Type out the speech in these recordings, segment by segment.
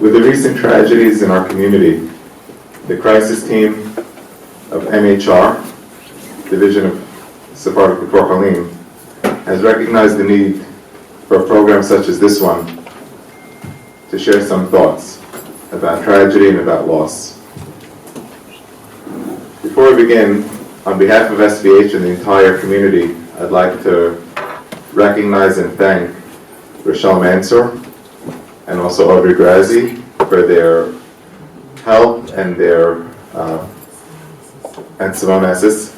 With the recent tragedies in our community, the crisis team of MHR, Division of Sephardic B'For Chalim, has recognized the need for a program such as this one to share some thoughts about tragedy and about loss. Before we begin, on behalf of SBH and the entire community, I'd like to recognize and thank Rochelle Mansour and also Audrey Grazi for their help and and Simone Esses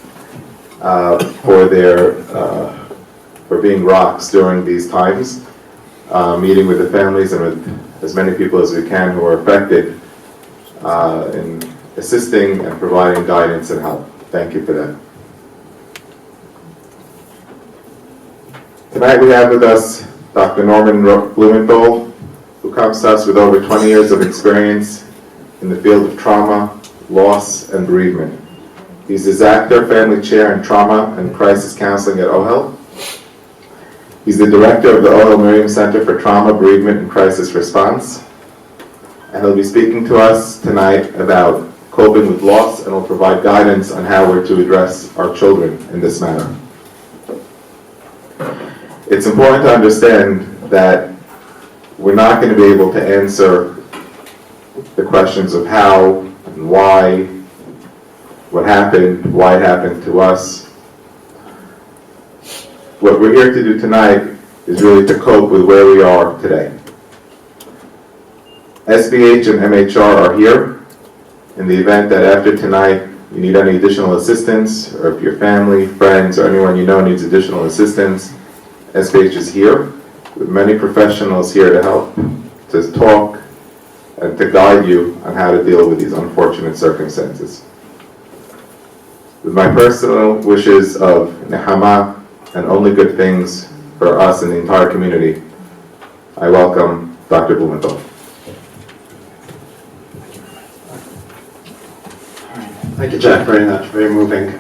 for being rocks during these times, meeting with the families and with as many people as we can who are affected in assisting and providing guidance and help. Thank you for that. Tonight we have with us Dr. Norman Blumenthal, who comes to us with over 20 years of experience in the field of trauma, loss, and bereavement. He's the Zactor Family Chair in Trauma and Crisis Counseling at OHEL. He's the Director of the OHEL Miriam Center for Trauma, Bereavement, and Crisis Response. And he'll be speaking to us tonight about coping with loss, and will provide guidance on how we're to address our children in this manner. It's important to understand that we're not going to be able to answer the questions of how and why, what happened, why it happened to us. What we're here to do tonight is really to cope with where we are today. SBH and MHR are here in the event that after tonight you need any additional assistance, or if your family, friends, or anyone you know needs additional assistance. SBH is here with many professionals here to help, to talk, and to guide you on how to deal with these unfortunate circumstances. With my personal wishes of nehama and only good things for us and the entire community, I welcome Dr. Blumenthal. Thank you, Jack, very much. Very moving.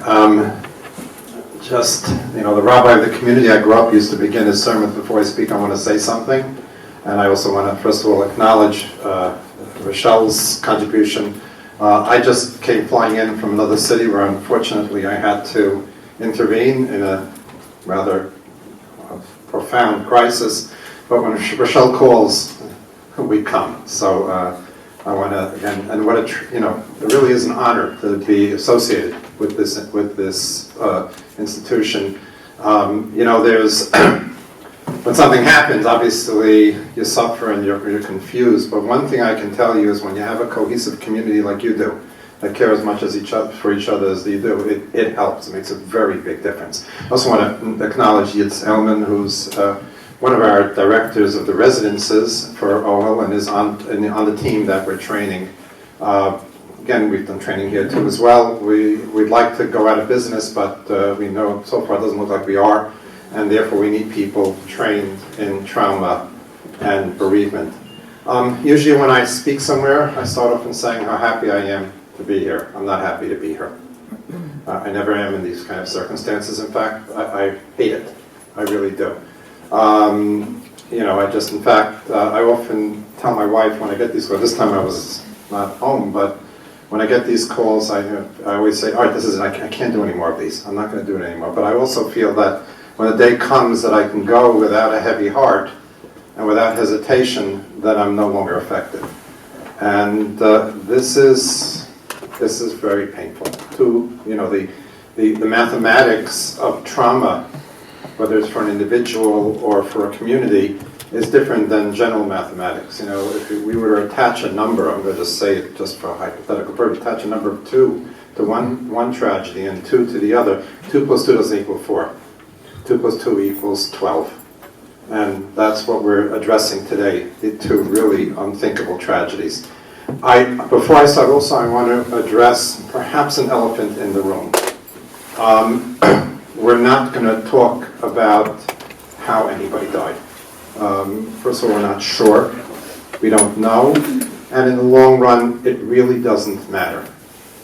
The rabbi of the community I grew up used to begin his sermons before I speak. I want to say something. And I also want to, first of all, acknowledge Rochelle's contribution. I just came flying in from another city where, unfortunately, I had to intervene in a rather profound crisis. But when Rochelle calls, we come. So I want to, again, and it really is an honor to be associated with this institution. There's when something happens, obviously you suffer and you're confused. But one thing I can tell you is when you have a cohesive community like you do, that care as much as for each other as you do, it helps. It makes a very big difference. I also want to acknowledge Yitz Elman, who's one of our directors of the residences for OHEL and is on the team that we're training. Again, we've done training here too as well. We'd like to go out of business, but we know so far it doesn't look like we are, and therefore we need people trained in trauma and bereavement. Usually when I speak somewhere, I start off in saying how happy I am to be here. I'm not happy to be here. I never am in these kind of circumstances. In fact, I hate it. I really do. I often tell my wife when I get these calls, this time I was not home, but when I get these calls, I always say, all right, this is it. I can't do any more of these. I'm not going to do it anymore. But I also feel that when the day comes that I can go without a heavy heart and without hesitation, that I'm no longer affected. And this is very painful. The mathematics of trauma, whether it's for an individual or for a community, is different than general mathematics. If we were to attach a number, I'm going to just say it just for a hypothetical purpose, attach a number of 2 to one tragedy and 2 to the other, 2 plus 2 doesn't equal 4. 2 plus 2 equals 12. And that's what we're addressing today, the 2 really unthinkable tragedies. Before I start also, I want to address perhaps an elephant in the room. We're not going to talk about how anybody died. First of all, we're not sure. We don't know. And in the long run, it really doesn't matter.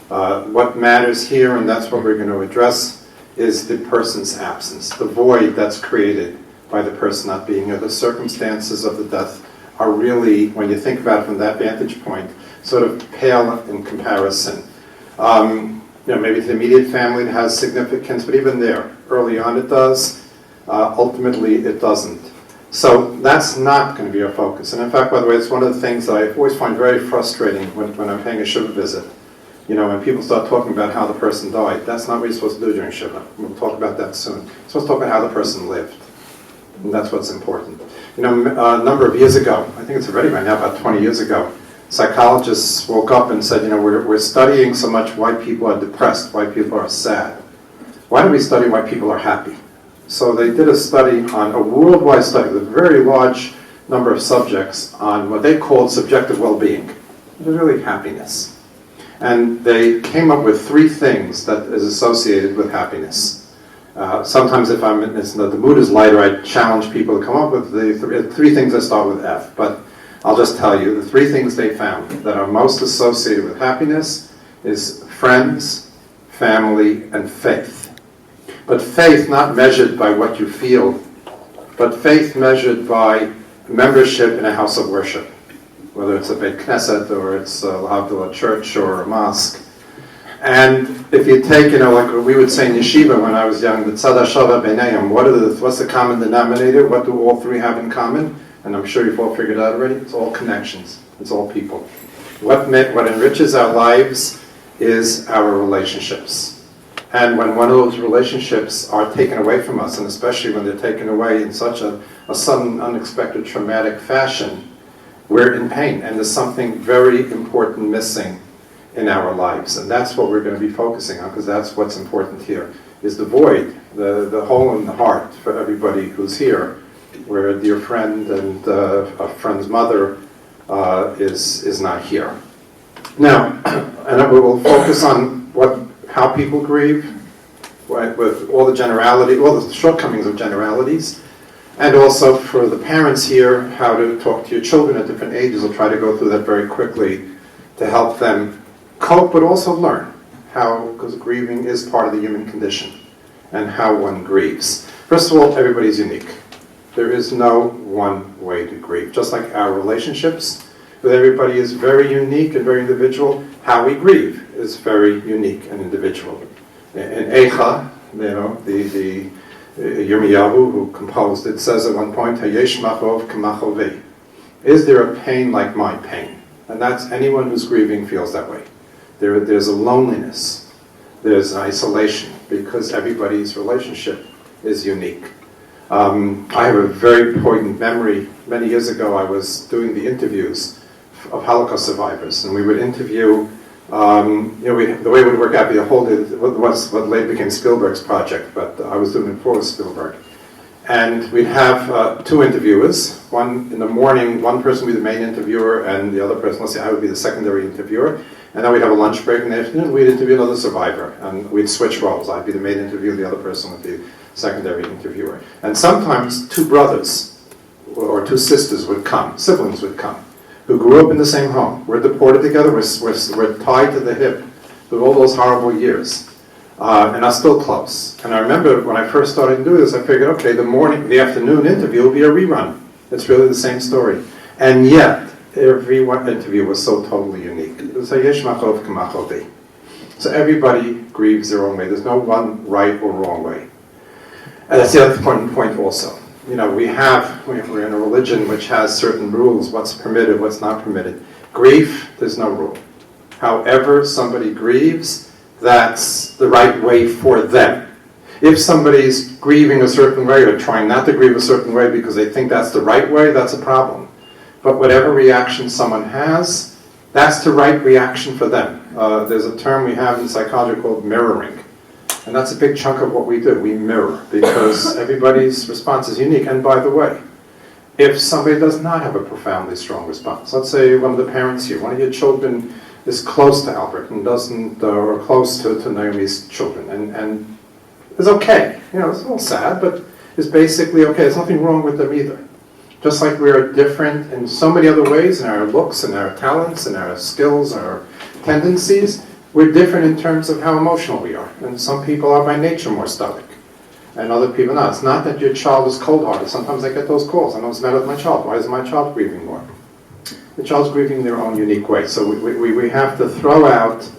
What matters here, and that's what we're going to address, is the person's absence, the void that's created by the person not being here, the circumstances of the death are really, when you think about it from that vantage point, sort of pale in comparison. Maybe to the immediate family it has significance, but even there, early on it does, ultimately it doesn't. So that's not going to be our focus. And in fact, by the way, it's one of the things that I always find very frustrating when I'm paying a Shiva visit. When people start talking about how the person died, that's not what you're supposed to do during Shiva. We'll talk about that soon. You're supposed to talk about how the person lived. And that's what's important. A number of years ago, I think it's already by now about 20 years ago, psychologists woke up and said, we're studying so much why people are depressed, why people are sad. Why don't we study why people are happy? So they did a study a worldwide study with a very large number of subjects on what they called subjective well-being. It was really happiness. And they came up with 3 things that is associated with happiness. Sometimes if the mood is lighter, I challenge people to come up with the 3 things that start with F. But I'll just tell you, the 3 things they found that are most associated with happiness is friends, family, and faith. But faith not measured by what you feel, but faith measured by membership in a house of worship, whether it's a Beit Knesset or it's a church or a mosque. And if you take, like we would say in yeshiva when I was young, the tzad hashava b'neihem, what's the common denominator? What do all 3 have in common? And I'm sure you've all figured out already. It's all connections. It's all people. What enriches our lives is our relationships. And when one of those relationships are taken away from us, and especially when they're taken away in such a sudden, unexpected, traumatic fashion, we're in pain. And there's something very important missing in our lives. And that's what we're going to be focusing on, because that's what's important here, is the void, the hole in the heart for everybody who's here, where a dear friend and a friend's mother is not here. Now, and we will focus on how people grieve, with all the generality, all the shortcomings of generalities, and also for the parents here, how to talk to your children at different ages. We'll try to go through that very quickly to help them cope, but also learn how, because grieving is part of the human condition, and how one grieves. First of all, everybody's unique. There is no one way to grieve. Just like our relationships with everybody is very unique and very individual, how we grieve is very unique and individual. In Eicha, the Yirmiyahu who composed it says at one point, Hayesh machov k'machovei. Is there a pain like my pain? And that's anyone who's grieving feels that way. There's a loneliness, there's an isolation, because everybody's relationship is unique. I have a very poignant memory. Many years ago I was doing the interviews of Holocaust survivors, and we would interview, the way it would work out, what later became Spielberg's project, but I was doing it for Spielberg. And we'd have 2 interviewers. One in the morning, one person would be the main interviewer, and the other person, let's say I would be the secondary interviewer. And then we'd have a lunch break in the afternoon, we'd interview another survivor, and we'd switch roles. I'd be the main interviewer, the other person would be the secondary interviewer. And sometimes 2 brothers or 2 sisters would come, siblings would come, who grew up in the same home. We're deported together, we're tied to the hip through all those horrible years, and are still close. And I remember when I first started to do this, I figured, okay, the afternoon interview will be a rerun. It's really the same story. And yet, every interview was so totally unique. It was a yesh machov k'machovi. So everybody grieves their own way. There's no one right or wrong way. And that's the other important point also. We're in a religion which has certain rules, what's permitted, what's not permitted. Grief, there's no rule. However somebody grieves, that's the right way for them. If somebody's grieving a certain way or trying not to grieve a certain way because they think that's the right way, that's a problem. But whatever reaction someone has, that's the right reaction for them. There's a term we have in psychology called mirroring. And that's a big chunk of what we do. We mirror, because everybody's response is unique. And by the way, if somebody does not have a profoundly strong response, let's say one of the parents here, one of your children is close to Albert and doesn't, or close to Naomi's children, and is okay. It's a little sad, but is basically okay. There's nothing wrong with them either. Just like we are different in so many other ways, in our looks and our talents and our skills and our tendencies, we're different in terms of how emotional we are. And some people are by nature more stoic. and other people not. It's not that your child is cold-hearted. Sometimes I get those calls. I know what's the matter with my child. Why is my child grieving more? The child's grieving in their own unique way. So we have to throw out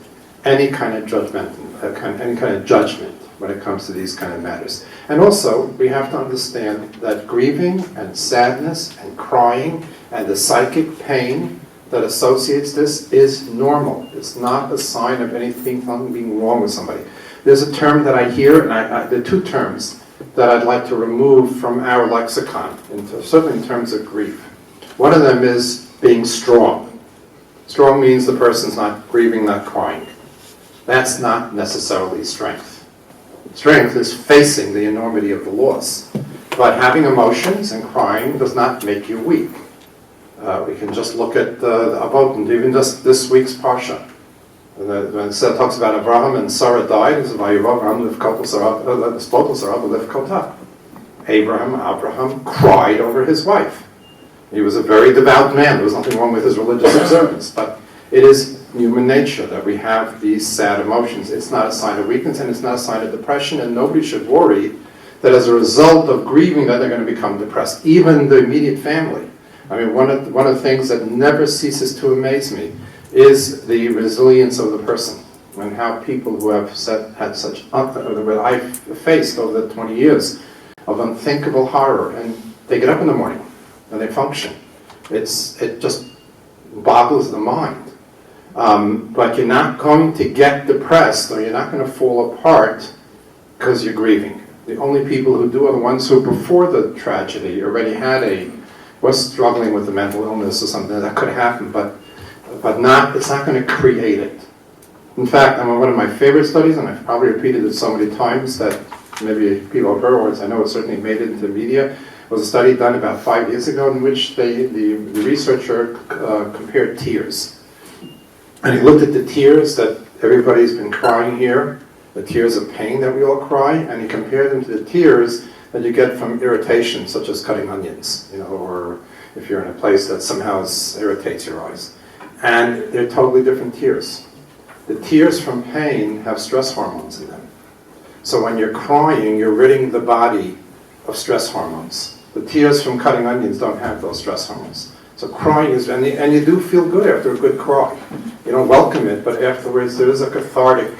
any kind of judgment, any kind of judgment when it comes to these kind of matters. And also, we have to understand that grieving and sadness and crying and the psychic pain that associates this is normal. It's not a sign of something being wrong with somebody. There's a term that I hear, and there are two terms that I'd like to remove from our lexicon, certainly in terms of grief. One of them is being strong. Strong means the person's not grieving, not crying. That's not necessarily strength. Strength is facing the enormity of the loss. But having emotions and crying does not make you weak. We can just look at Avot, and even just this week's Parsha. When it talks about Abraham and Sarah died, it says, Abraham cried over his wife. He was a very devout man. There was nothing wrong with his religious observance. But it is human nature that we have these sad emotions. It's not a sign of weakness, and it's not a sign of depression, and nobody should worry that as a result of grieving that they're going to become depressed, even the immediate family. I mean, one of the things that never ceases to amaze me is the resilience of the person, and how people who have had such, what I've faced over the 20 years of unthinkable horror, and they get up in the morning and they function. It just boggles the mind. But you're not going to get depressed, or you're not going to fall apart because you're grieving. The only people who do are the ones who, before the tragedy, already was struggling with a mental illness or something. That could happen, but it's not going to create it. In fact, one of my favorite studies, and I've probably repeated it so many times that maybe people have heard, or I know it certainly made it into the media, was a study done about 5 years ago in which the researcher compared tears. And he looked at the tears that everybody's been crying here, the tears of pain that we all cry, and he compared them to the tears that you get from irritation, such as cutting onions, or if you're in a place that somehow irritates your eyes. And they're totally different tears. The tears from pain have stress hormones in them. So when you're crying, you're ridding the body of stress hormones. The tears from cutting onions don't have those stress hormones. So crying is, and you do feel good after a good cry. You don't welcome it, but afterwards there is a cathartic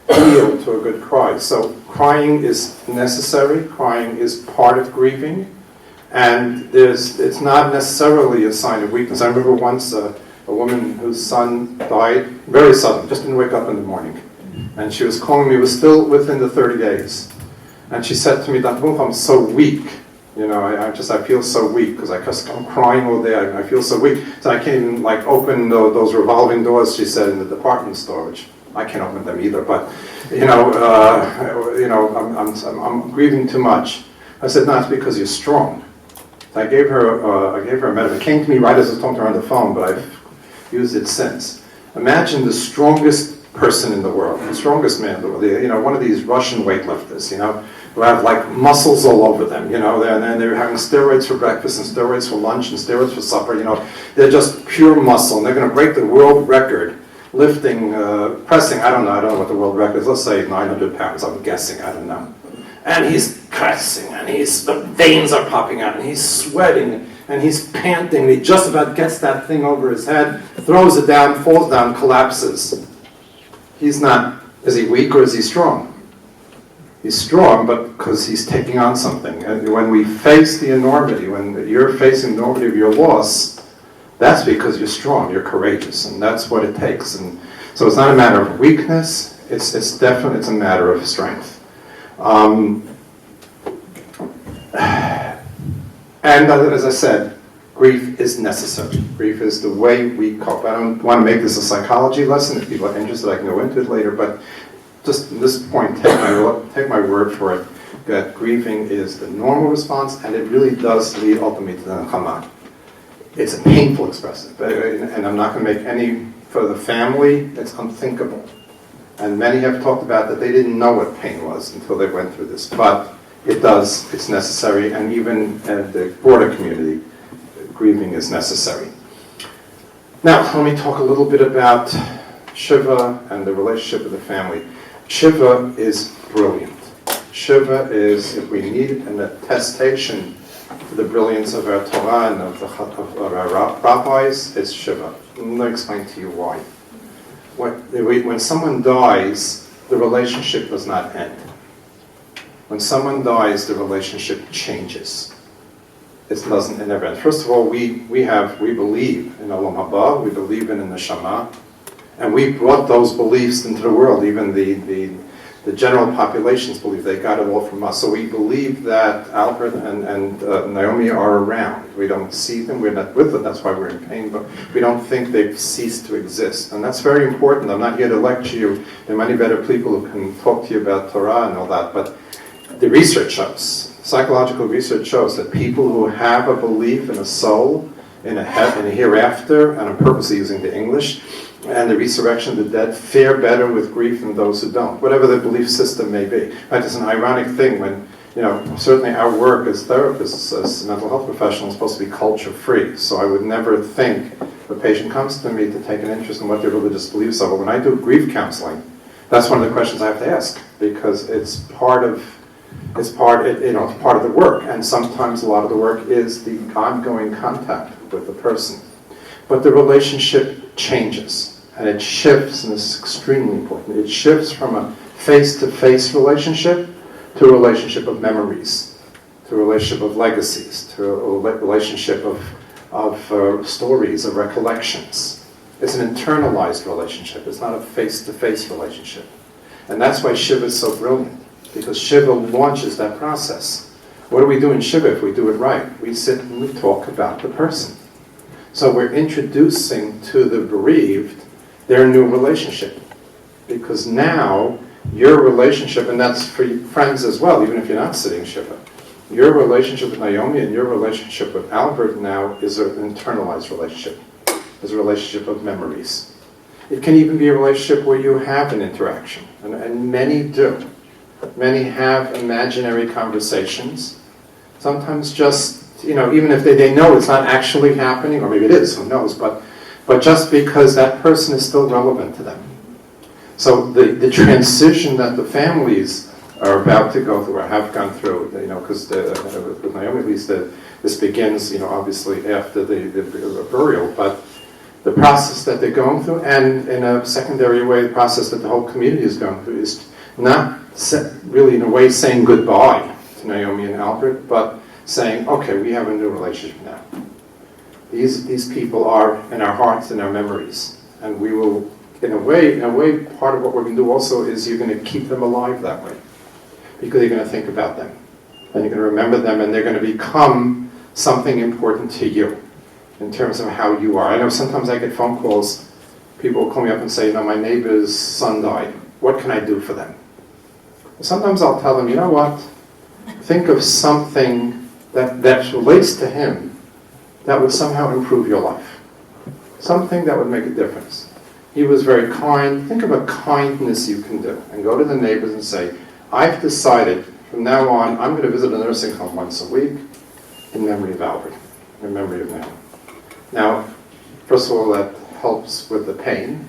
feel to a good cry. So crying is necessary. Crying is part of grieving, and it's not necessarily a sign of weakness. I remember once a woman whose son died very sudden, just didn't wake up in the morning, and she was calling me. It was still within the 30 days, and she said to me, "Dr. Blumenthal, I'm so weak. I feel so weak because I'm crying all day. I feel so weak, so I can't even open those revolving doors." She said in the department store, which I can't open them either. But I'm grieving too much. I said, "No, it's because you're strong." I gave her a metaphor. It came to me right as I was talking to her on the phone, but I've used it since. Imagine the strongest person in the world, the strongest man in the world. One of these Russian weightlifters. Who have muscles all over them, and they're having steroids for breakfast and steroids for lunch and steroids for supper, they're just pure muscle, and they're going to break the world record lifting, pressing, I don't know what the world record is, let's say 900 pounds, I'm guessing, I don't know. And he's pressing, and the veins are popping out, and he's sweating, and he's panting, and he just about gets that thing over his head, throws it down, falls down, collapses. Is he weak or is he strong? He's strong, but because he's taking on something. And when we face the enormity, when you're facing the enormity of your loss, that's because you're strong, you're courageous, and that's what it takes. And so it's not a matter of weakness, it's a matter of strength. And as I said, grief is necessary. Grief is the way we cope. I don't want to make this a psychology lesson. If people are interested, I can go into it later, but just at this point, take my word for it, that grieving is the normal response, and it really does lead ultimately to the nechama. It's a painful expression, and I'm not going to make any, for the family, it's unthinkable. And many have talked about that they didn't know what pain was until they went through this, but it's necessary, and even in the broader community, grieving is necessary. Now, let me talk a little bit about Shiva and the relationship with the family. Shiva is brilliant. Shiva is, if we need an attestation to the brilliance of our Torah and of our rabbis, it's Shiva. Let me explain to you why. When someone dies, the relationship does not end. When someone dies, the relationship changes. It doesn't never end. First of all, we believe in Olam Haba, we believe in the Neshama, and we brought those beliefs into the world. Even the general populations believe they got it all from us. So we believe that Albert and Naomi are around. We don't see them, we're not with them, that's why we're in pain, but we don't think they've ceased to exist. And that's very important. I'm not here to lecture you. There are many better people who can talk to you about Torah and all that, but the research shows, psychological research shows that people who have a belief in a soul, in a hereafter, and I'm purposely using the English, and the resurrection of the dead, fare better with grief than those who don't, whatever the belief system may be. In fact, it's an ironic thing when, certainly our work as therapists, as mental health professionals, is supposed to be culture-free. So I would never think if a patient comes to me to take an interest in what their religious beliefs are. But when I do grief counseling, that's one of the questions I have to ask, because it's part of the work, and sometimes a lot of the work is the ongoing contact with the person. But the relationship changes, and it shifts, and this is extremely important. It shifts from a face-to-face relationship to a relationship of memories, to a relationship of legacies, to a relationship of stories, of recollections. It's an internalized relationship. It's not a face-to-face relationship. And that's why Shiva is so brilliant, because Shiva launches that process. What do we do in Shiva if we do it right? We sit and we talk about the person. So we're introducing to the bereaved their new relationship. Because now, your relationship, and that's for friends as well, even if you're not sitting Shiva, your relationship with Naomi and your relationship with Albert now is an internalized relationship. It's a relationship of memories. It can even be a relationship where you have an interaction, and many do. Many have imaginary conversations, sometimes just, even if they know it's not actually happening, or maybe it is, who knows, but just because that person is still relevant to them. So the transition that the families are about to go through, or have gone through, because with Naomi at least, this begins, obviously after the burial, but the process that they're going through, and in a secondary way, the process that the whole community is going through, is not really in a way saying goodbye to Naomi and Albert, but saying, okay, we have a new relationship now. These people are in our hearts and our memories, and we will, in a way, part of what we're going to do also is you're going to keep them alive that way, because you're going to think about them, and you're going to remember them, and they're going to become something important to you in terms of how you are. I know sometimes I get phone calls, people will call me up and say, my neighbor's son died. What can I do for them? Sometimes I'll tell them, you know what? Think of something that relates to him that would somehow improve your life. Something that would make a difference. He was very kind. Think of a kindness you can do. And go to the neighbors and say, I've decided from now on, I'm going to visit a nursing home once a week in memory of Albert, in memory of Naomi. Now, first of all, that helps with the pain.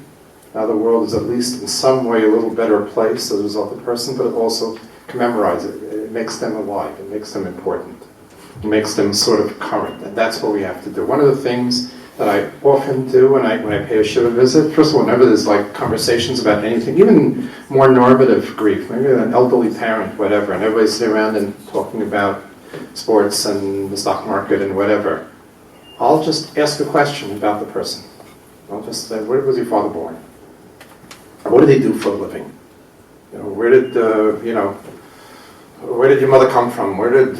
Now the world is at least in some way a little better place as a result of the person, but it also commemorizes it. It makes them alive. It makes them important. It makes them sort of current. And that's what we have to do. One of the things that I often do when I pay a Shiva visit, first of all, whenever there's like conversations about anything, even more normative grief, maybe an elderly parent, whatever, and everybody's sitting around and talking about sports and the stock market and whatever, I'll just ask a question about the person. I'll just say, where was your father born? What did he do for a living? Where did your mother come from? Where did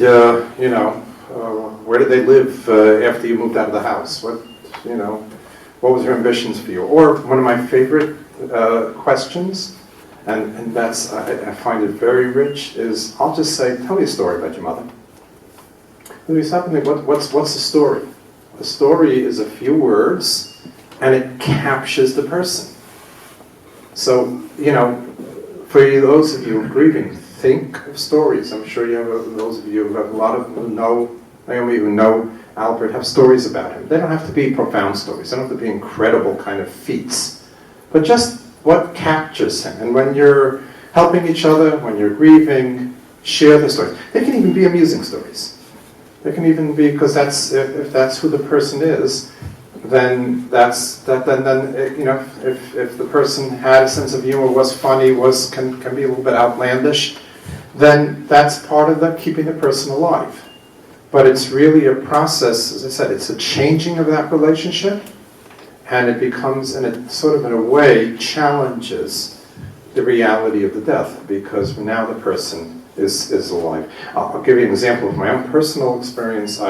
they live after you moved out of the house? What was her ambitions for you? Or one of my favorite questions, and that's I find it very rich, is I'll just say, tell me a story about your mother. And we stop and think, what's the story? The story is a few words, and it captures the person. So, for those of you grieving, think of stories. I'm sure you have those of you who have a lot of who know Naomi, who know Albert, have stories about him. They don't have to be profound stories. They don't have to be incredible kind of feats. But just what captures him. And when you're helping each other, when you're grieving, Share the stories. They can even be amusing stories. They can even be, because that's, if that's who the person is, then if the person had a sense of humor, was funny, can be a little bit outlandish, then that's part of keeping the person alive. But it's really a process, as I said, it's a changing of that relationship, and it becomes, and it sort of in a way challenges the reality of the death, because now the person is alive. I'll give you an example of my own personal experience.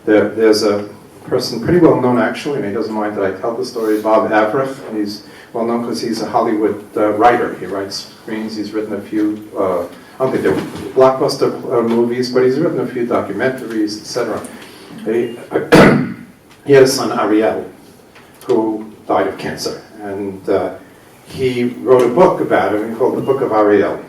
There's a person pretty well known actually, and he doesn't mind that I tell the story, Bob Averitt, and he's well known because he's a Hollywood writer. He writes screens, he's written a few, I don't think they're blockbuster movies, but he's written a few documentaries, etc. He had a son, Ariel, who died of cancer, and he wrote a book about him called The Book of Ariel.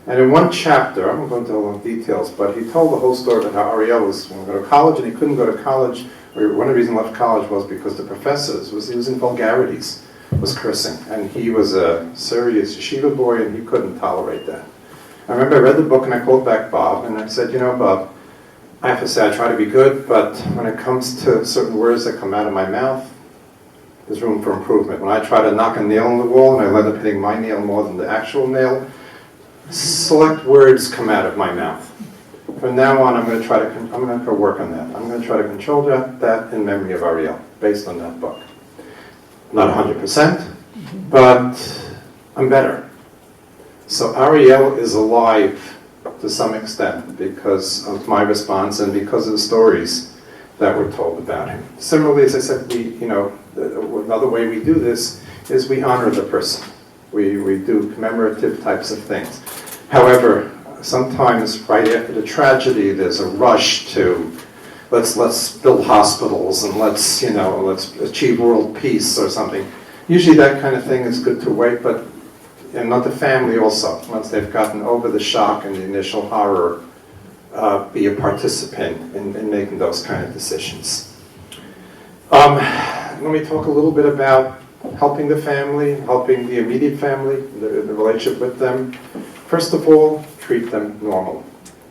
And in one chapter, I'm not going to tell all the details, but he told the whole story about how Ariel was going to go to college, and he couldn't go to college, or one of the reasons he left college was because the professors, he was in vulgarities, was cursing, and he was a serious Shiva boy, and he couldn't tolerate that. I remember I read the book, and I called back Bob, and I said, you know, Bob, I have to say I try to be good, but when it comes to certain words that come out of my mouth, there's room for improvement. When I try to knock a nail on the wall, and I end up hitting my nail more than the actual nail, select words come out of my mouth. From now on, I'm going to work on that. I'm going to try to control that in memory of Ariel, based on that book. Not 100%, but I'm better. So Ariel is alive to some extent because of my response and because of the stories that were told about him. Similarly, as I said, another way we do this is we honor the person. We do commemorative types of things. However, sometimes right after the tragedy, there's a rush to let's build hospitals and let's achieve world peace or something. Usually that kind of thing is good to wait, but and not the family also. Once they've gotten over the shock and the initial horror, be a participant in making those kind of decisions. Let me talk a little bit about helping the family, helping the immediate family, the relationship with them. First of all, treat them normal.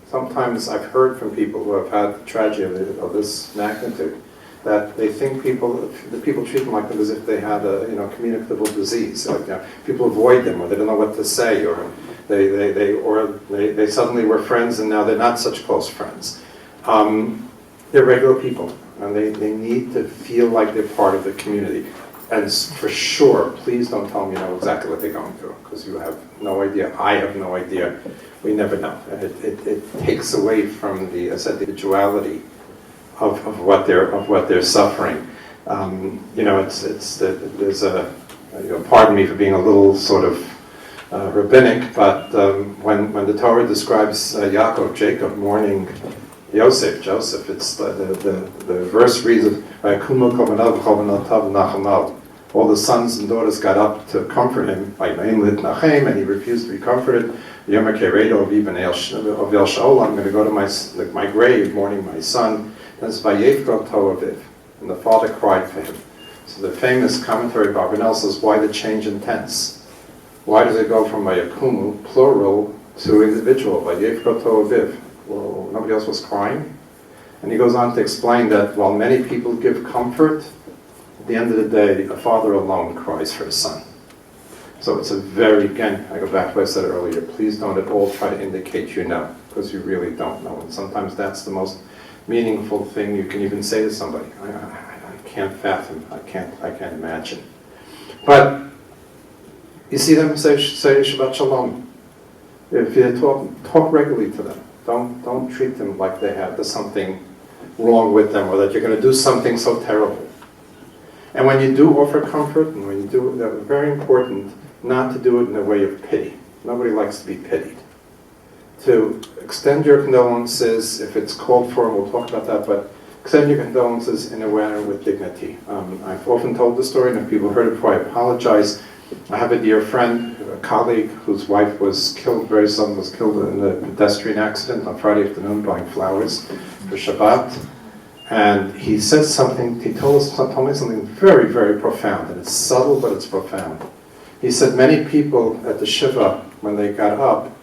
Sometimes I've heard from people who have had tragedy of this magnitude that they think people treat them like them as if they had a communicable disease. Like, people avoid them, or they don't know what to say, or they suddenly were friends and now they're not such close friends. They're regular people, and they need to feel like they're part of the community. And for sure, please don't tell them you know exactly what they're going through, because you have no idea. I have no idea. We never know. And it takes away from the individuality of what they're suffering. There's a pardon me for being a little sort of rabbinic, but when the Torah describes Jacob mourning Joseph, it's the verse reads, all the sons and daughters got up to comfort him by name lit Nachem, and he refused to be comforted. I'm going to go to my grave mourning my son. That's Vayevkol Toaviv, and the father cried for him. So the famous commentary by Blumenthal says, why the change in tense? Why does it go from Vayakumu, plural, to individual, Vayevkol Toaviv? Well, nobody else was crying. And he goes on to explain that while many people give comfort, at the end of the day, a father alone cries for his son. So it's again, I go back to what I said earlier, please don't at all try to indicate you know, because you really don't know. And sometimes that's the most meaningful thing you can even say to somebody. I can't fathom, I can't imagine. But you see them say Shabbat Shalom. If you talk regularly to them. Don't treat them like there's something wrong with them, or that you're going to do something so terrible. And when you do offer comfort, and when you do, it's very important not to do it in a way of pity. Nobody likes to be pitied. To extend your condolences, if it's called for, and we'll talk about that, but extend your condolences in a way with dignity. I've often told the story, and if people heard it before, I apologize. I have a dear friend, a colleague, whose wife was killed, very suddenly was killed in a pedestrian accident on Friday afternoon buying flowers for Shabbat. And he said something, he told me something very, very profound, and it's subtle, but it's profound. He said many people at the Shiva, when they got up,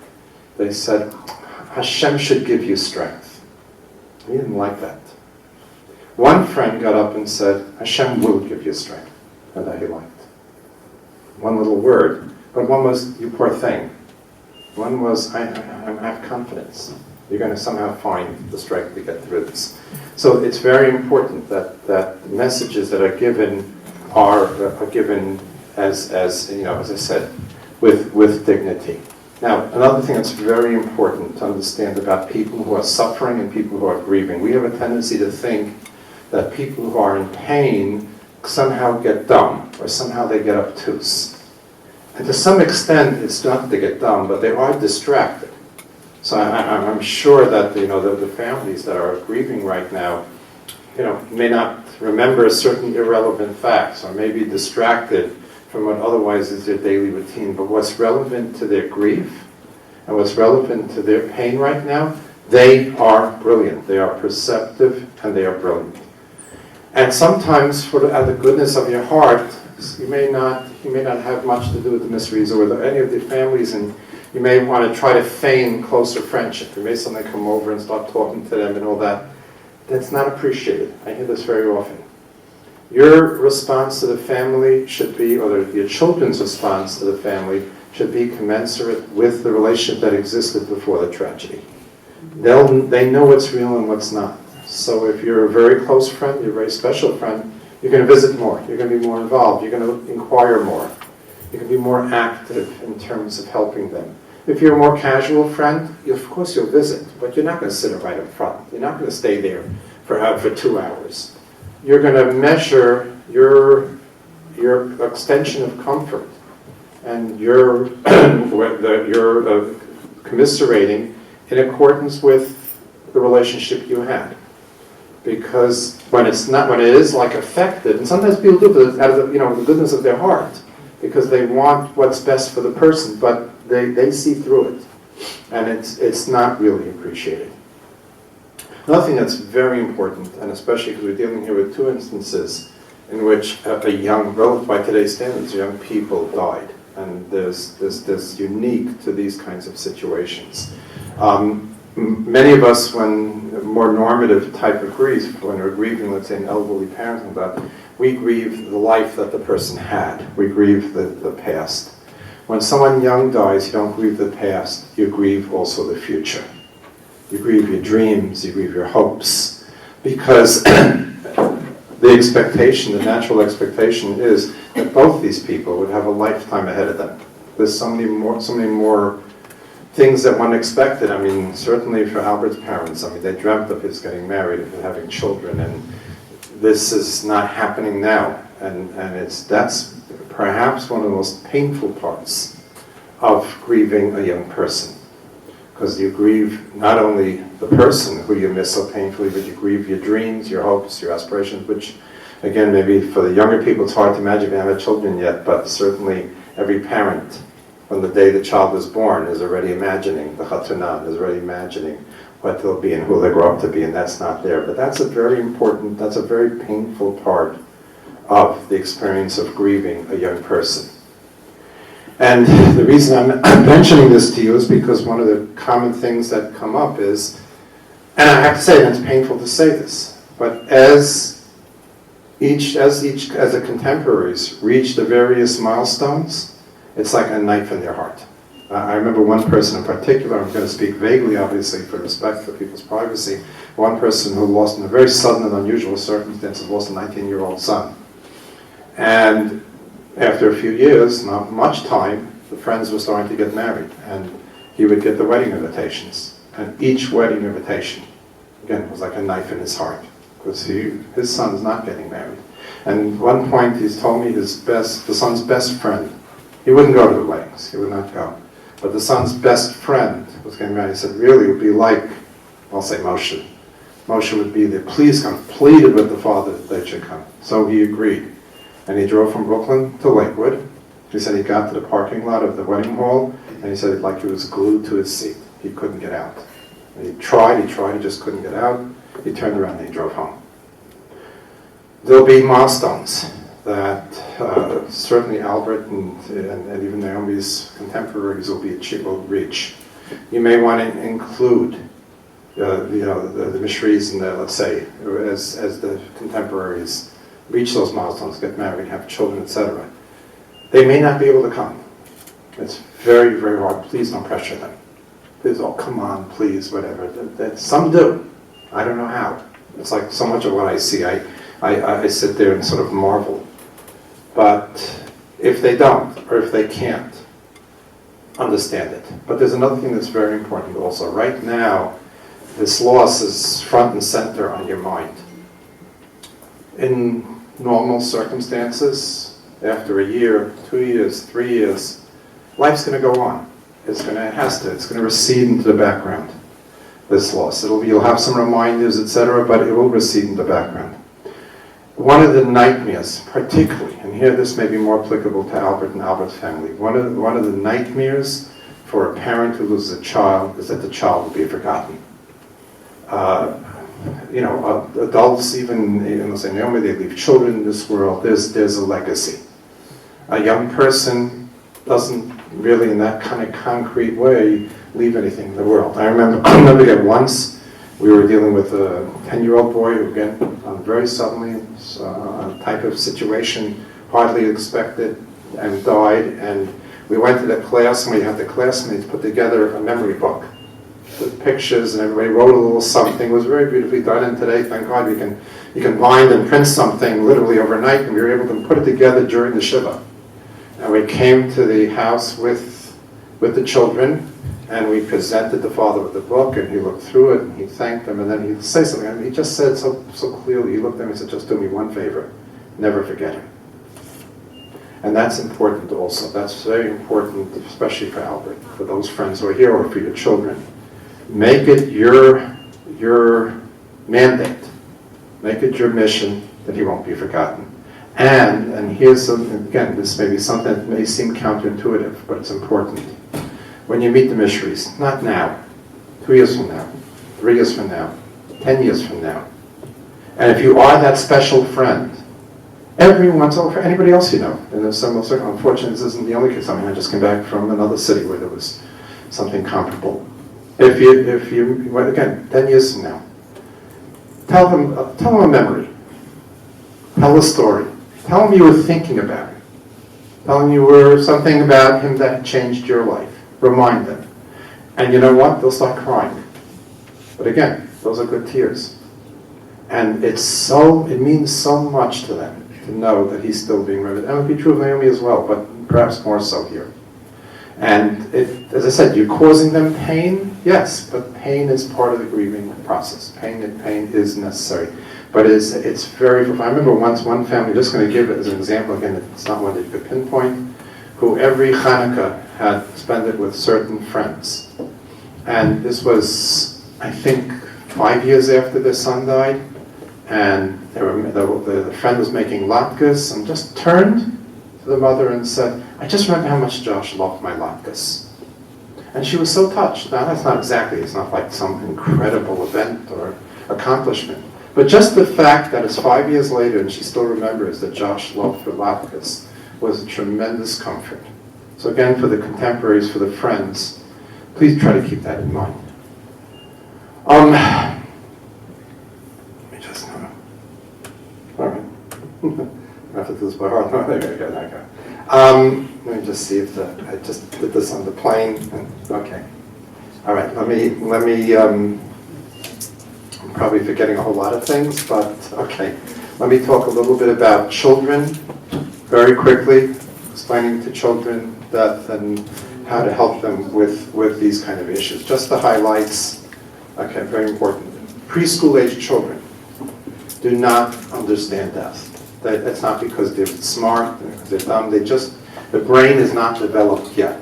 they said, Hashem should give you strength. He didn't like that. One friend got up and said, Hashem will give you strength. And that he liked. One little word. But one was, you poor thing. One was, I have confidence. You're going to somehow find the strength to get through this. So it's very important that messages that are given are given as you know, as I said, with dignity. Now, another thing that's very important to understand about people who are suffering and people who are grieving, we have a tendency to think that people who are in pain somehow get dumb, or somehow they get obtuse. And to some extent, it's not that they get dumb, but they are distracted. So I'm sure that the families that are grieving right now, may not remember certain irrelevant facts, or may be distracted from what otherwise is their daily routine. But what's relevant to their grief and what's relevant to their pain right now, they are brilliant. They are perceptive and they are brilliant. And sometimes, out of the goodness of your heart, you may not have much to do with the mysteries or any of the families, and you may want to try to feign closer friendship. You may suddenly come over and start talking to them and all that. That's not appreciated. I hear this very often. Your response to the family should be, or your children's response to the family should be commensurate with the relationship that existed before the tragedy. They know what's real and what's not. So if you're a very close friend, you're a very special friend, you're going to visit more, you're going to be more involved, you're going to inquire more, you can be more active in terms of helping them. If you're a more casual friend, of course you'll visit, but you're not going to sit right up front. You're not going to stay there for 2 hours. You're going to measure your extension of comfort and your commiserating in accordance with the relationship you had. Because when it is like affected, and sometimes people do it out of the goodness of their heart, because they want what's best for the person, but they see through it, and it's not really appreciated. Another thing that's very important, and especially because we're dealing here with two instances in which relative by today's standards, young people died, and there's unique to these kinds of situations. Many of us, when more normative type of grief, when we're grieving, let's say, an elderly parent and that, we grieve the life that the person had. We grieve the past. When someone young dies, you don't grieve the past, you grieve also the future. You grieve your dreams, you grieve your hopes, because the natural expectation is that both these people would have a lifetime ahead of them. There's so many more things that one expected. I mean, certainly for Albert's parents, they dreamt of his getting married and having children, and this is not happening now. And that's perhaps one of the most painful parts of grieving a young person. Because you grieve not only the person who you miss so painfully, but you grieve your dreams, your hopes, your aspirations, which, again, maybe for the younger people it's hard to imagine if you haven't had children yet, but certainly every parent, from the day the child is born, is already imagining the chatunah, is already imagining what they'll be and who they grow up to be, and that's not there. But that's a very painful part of the experience of grieving a young person. And the reason I'm mentioning this to you is because one of the common things that come up is, and I have to say, and it's painful to say this, but as the contemporaries reach the various milestones, it's like a knife in their heart. I remember one person in particular, I'm going to speak vaguely, obviously, for respect for people's privacy, one person who lost, in a very sudden and unusual circumstances, lost a 19-year-old son. And after a few years, not much time, the friends were starting to get married, and he would get the wedding invitations. And each wedding invitation, again, was like a knife in his heart, because his son's not getting married. And at one point, he's told me the son's best friend, he wouldn't go to the weddings, he would not go. But the son's best friend was getting married. He said, really, it would be like, I'll say Moshe. Moshe would be there, please come, pleaded with the father that they should come. So he agreed. And he drove from Brooklyn to Lakewood. He said he got to the parking lot of the wedding hall, and he said like he was glued to his seat. He couldn't get out. And he tried, he just couldn't get out. He turned around and he drove home. There'll be milestones that certainly Albert and even Naomi's contemporaries will reach. You may want to include the mysteries and let's say, as the contemporaries reach those milestones, get married, have children, etc. They may not be able to come. It's very, very hard. Please don't pressure them. Please, oh, come on, please, whatever. Some do. I don't know how. It's like so much of what I see. I sit there and sort of marvel. But if they don't, or if they can't, understand it. But there's another thing that's very important also. Right now, this loss is front and center on your mind. In normal circumstances, after a year, 2 years, 3 years, life's going to go on. It's going to recede into the background, this loss. You'll have some reminders, etc., but it will recede into the background. One of the nightmares, particularly, and here this may be more applicable to Albert and Albert's family, one of the nightmares for a parent who loses a child is that the child will be forgotten. Adults, even say Naomi, they leave children in this world, there's a legacy. A young person doesn't really, in that kind of concrete way, leave anything in the world. I remember again, once we were dealing with a 10-year-old boy who, again, very suddenly, a type of situation hardly expected, and died, and we went to the class, and we had the classmates put together a memory book with pictures, and everybody wrote a little something. It was very beautifully done, and today, thank God, you can bind and print something literally overnight, and we were able to put it together during the Shiva. And we came to the house with the children, and we presented the father with the book, and he looked through it, and he thanked them, and then he'd say something. And he just said so clearly, he looked at me and said, just do me one favor, never forget him. And that's important also. That's very important, especially for Albert, for those friends who are here, or for your children. Make it your mandate. Make it your mission that he won't be forgotten. And here's something, again, this may be something that may seem counterintuitive, but it's important. When you meet the mysteries, not now, 2 years from now, 3 years from now, 10 years from now. And if you are that special friend, everyone's over, anybody else you know. And there's some, unfortunately, this isn't the only case. I mean, I just came back from another city where there was something comparable. If you, well, again, 10 years from now, tell them a memory. Tell a story. Tell them you were thinking about him. Tell them you were something about him that changed your life. Remind them. And you know what? They'll start crying. But again, those are good tears. And it means so much to them to know that he's still being remembered. And it would be true of Naomi as well, but perhaps more so here. And as I said, you're causing them pain, yes, but pain is part of the grieving process. Pain is necessary. But it's very, I remember once one family, just going to give it as an example, again, it's not one that you could pinpoint, who every Hanukkah had spent it with certain friends. And this was, I think, 5 years after their son died, and the friend was making latkes, and just turned to the mother and said, I just remember how much Josh loved my latkes. And she was so touched. Now that's not exactly, it's not like some incredible event or accomplishment. But just the fact that it's 5 years later and she still remembers that Josh loved her latkes was a tremendous comfort. So again, for the contemporaries, for the friends, please try to keep that in mind. Let me just, all right. I have to do this by heart. Let me just see if I just did this on the plane. Okay. All right. Let me. I'm probably forgetting a whole lot of things, but okay. Let me talk a little bit about children, very quickly, explaining to children death and how to help them with these kind of issues. Just the highlights. Okay, very important. Preschool age children do not understand death. That's not because they're smart, because they're dumb. The brain is not developed yet.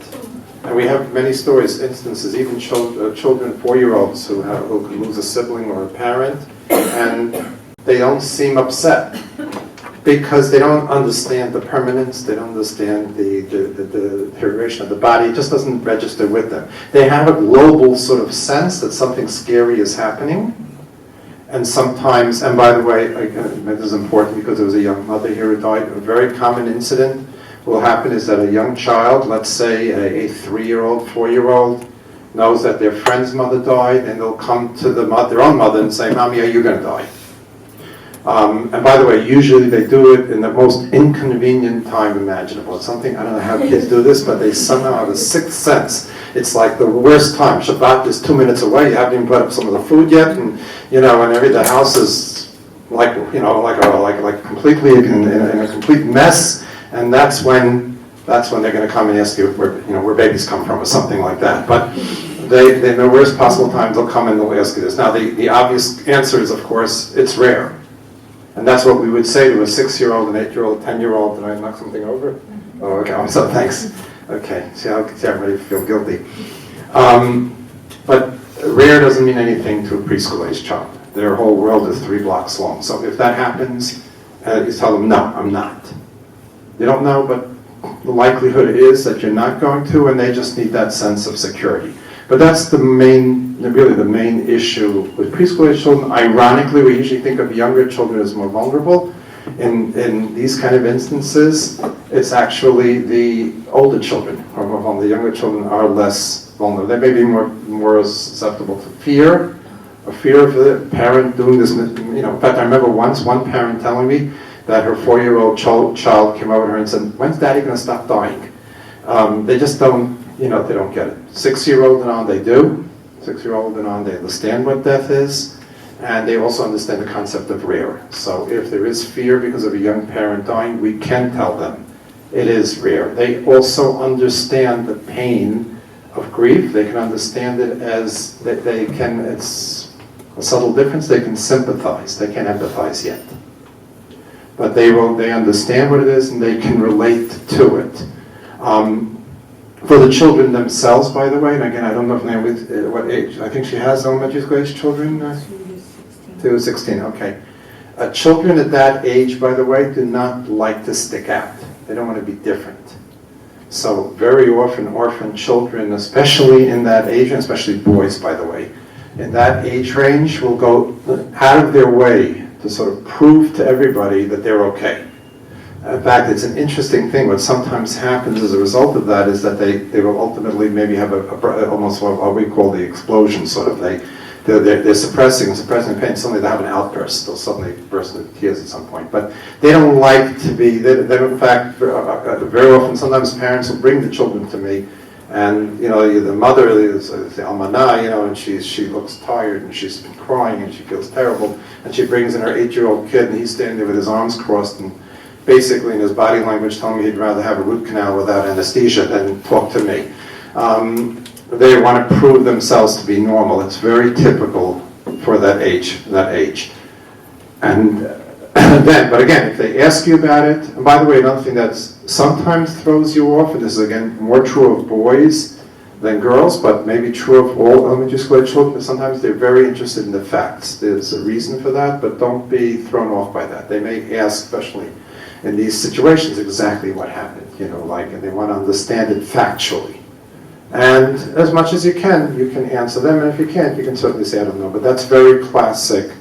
And we have many stories, instances, even children, 4-year-olds who can lose a sibling or a parent, and they don't seem upset because they don't understand the permanence, they don't understand the deterioration of the body. It just doesn't register with them. They have a global sort of sense that something scary is happening. And sometimes, and by the way, again, this is important because there was a young mother here who died. A very common incident will happen is that a young child, let's say a 3-year-old, 4-year-old, knows that their friend's mother died, and they'll come to their own mother and say, "Mommy, are you going to die?" And by the way, usually they do it in the most inconvenient time imaginable. It's something, I don't know how kids do this, but they somehow have a sixth sense. It's like the worst time. Shabbat is 2 minutes away, you haven't even put up some of the food yet, and and the house is like, like completely in a complete mess, and that's when they're going to come and ask you where babies come from or something like that. But they in the worst possible times, they'll come and they'll ask you this. Now, the obvious answer is, of course, it's rare. And that's what we would say to a 6-year-old, an 8-year-old, 10-year-old. Did I knock something over? Oh, okay. So thanks. Okay. See, everybody feel guilty. But rare doesn't mean anything to a preschool-age child. Their whole world is 3 blocks long. So if that happens, you tell them, no, I'm not. They don't know, but the likelihood is that you're not going to, and they just need that sense of security. But that's really the main issue with preschool-age children. Ironically, we usually think of younger children as more vulnerable. In these kind of instances, it's actually the older children who are more vulnerable. The younger children are less vulnerable. They may be more susceptible to fear, a fear of the parent doing this. In fact, I remember once one parent telling me that her 4-year-old child came over to her and said, "When's Daddy going to stop dying?" They just don't. They don't get it. 6-year-old and on, they do. 6-year-old and on, they understand what death is, and they also understand the concept of rare. So if there is fear because of a young parent dying, we can tell them it is rare. They also understand the pain of grief. They can understand it as that it's a subtle difference. They can sympathize. They can't empathize yet. But they understand what it is, and they can relate to it. For the children themselves, by the way, and again, I don't know if Naomi, what age, I think she has elementary school age children? 2 to 16, okay. Children at that age, by the way, do not like to stick out. They don't want to be different. So very often orphan children, especially in that age, and especially boys, by the way, in that age range will go out of their way to sort of prove to everybody that they're okay. In fact, it's an interesting thing. What sometimes happens as a result of that is that they will ultimately maybe have almost what we call the explosion, sort of. They're suppressing pain. Suddenly they have an outburst. They'll suddenly burst into tears at some point. But they don't like to be, they in fact, very often, sometimes parents will bring the children to me, and the mother is the almanah, and she looks tired, and she's been crying, and she feels terrible, and she brings in her 8-year-old kid, and he's standing there with his arms crossed, and basically in his body language telling me he'd rather have a root canal without anesthesia than talk to me. They want to prove themselves to be normal. It's very typical for that age. And but again, if they ask you about it, and by the way, another thing that sometimes throws you off, and this is again more true of boys than girls, but maybe true of all elementary school age children, sometimes they're very interested in the facts. There's a reason for that, but don't be thrown off by that. They may ask, especially in these situations, exactly what happened, and they want to understand it factually. And as much as you can answer them, and if you can't, you can certainly say, I don't know, but that's very classic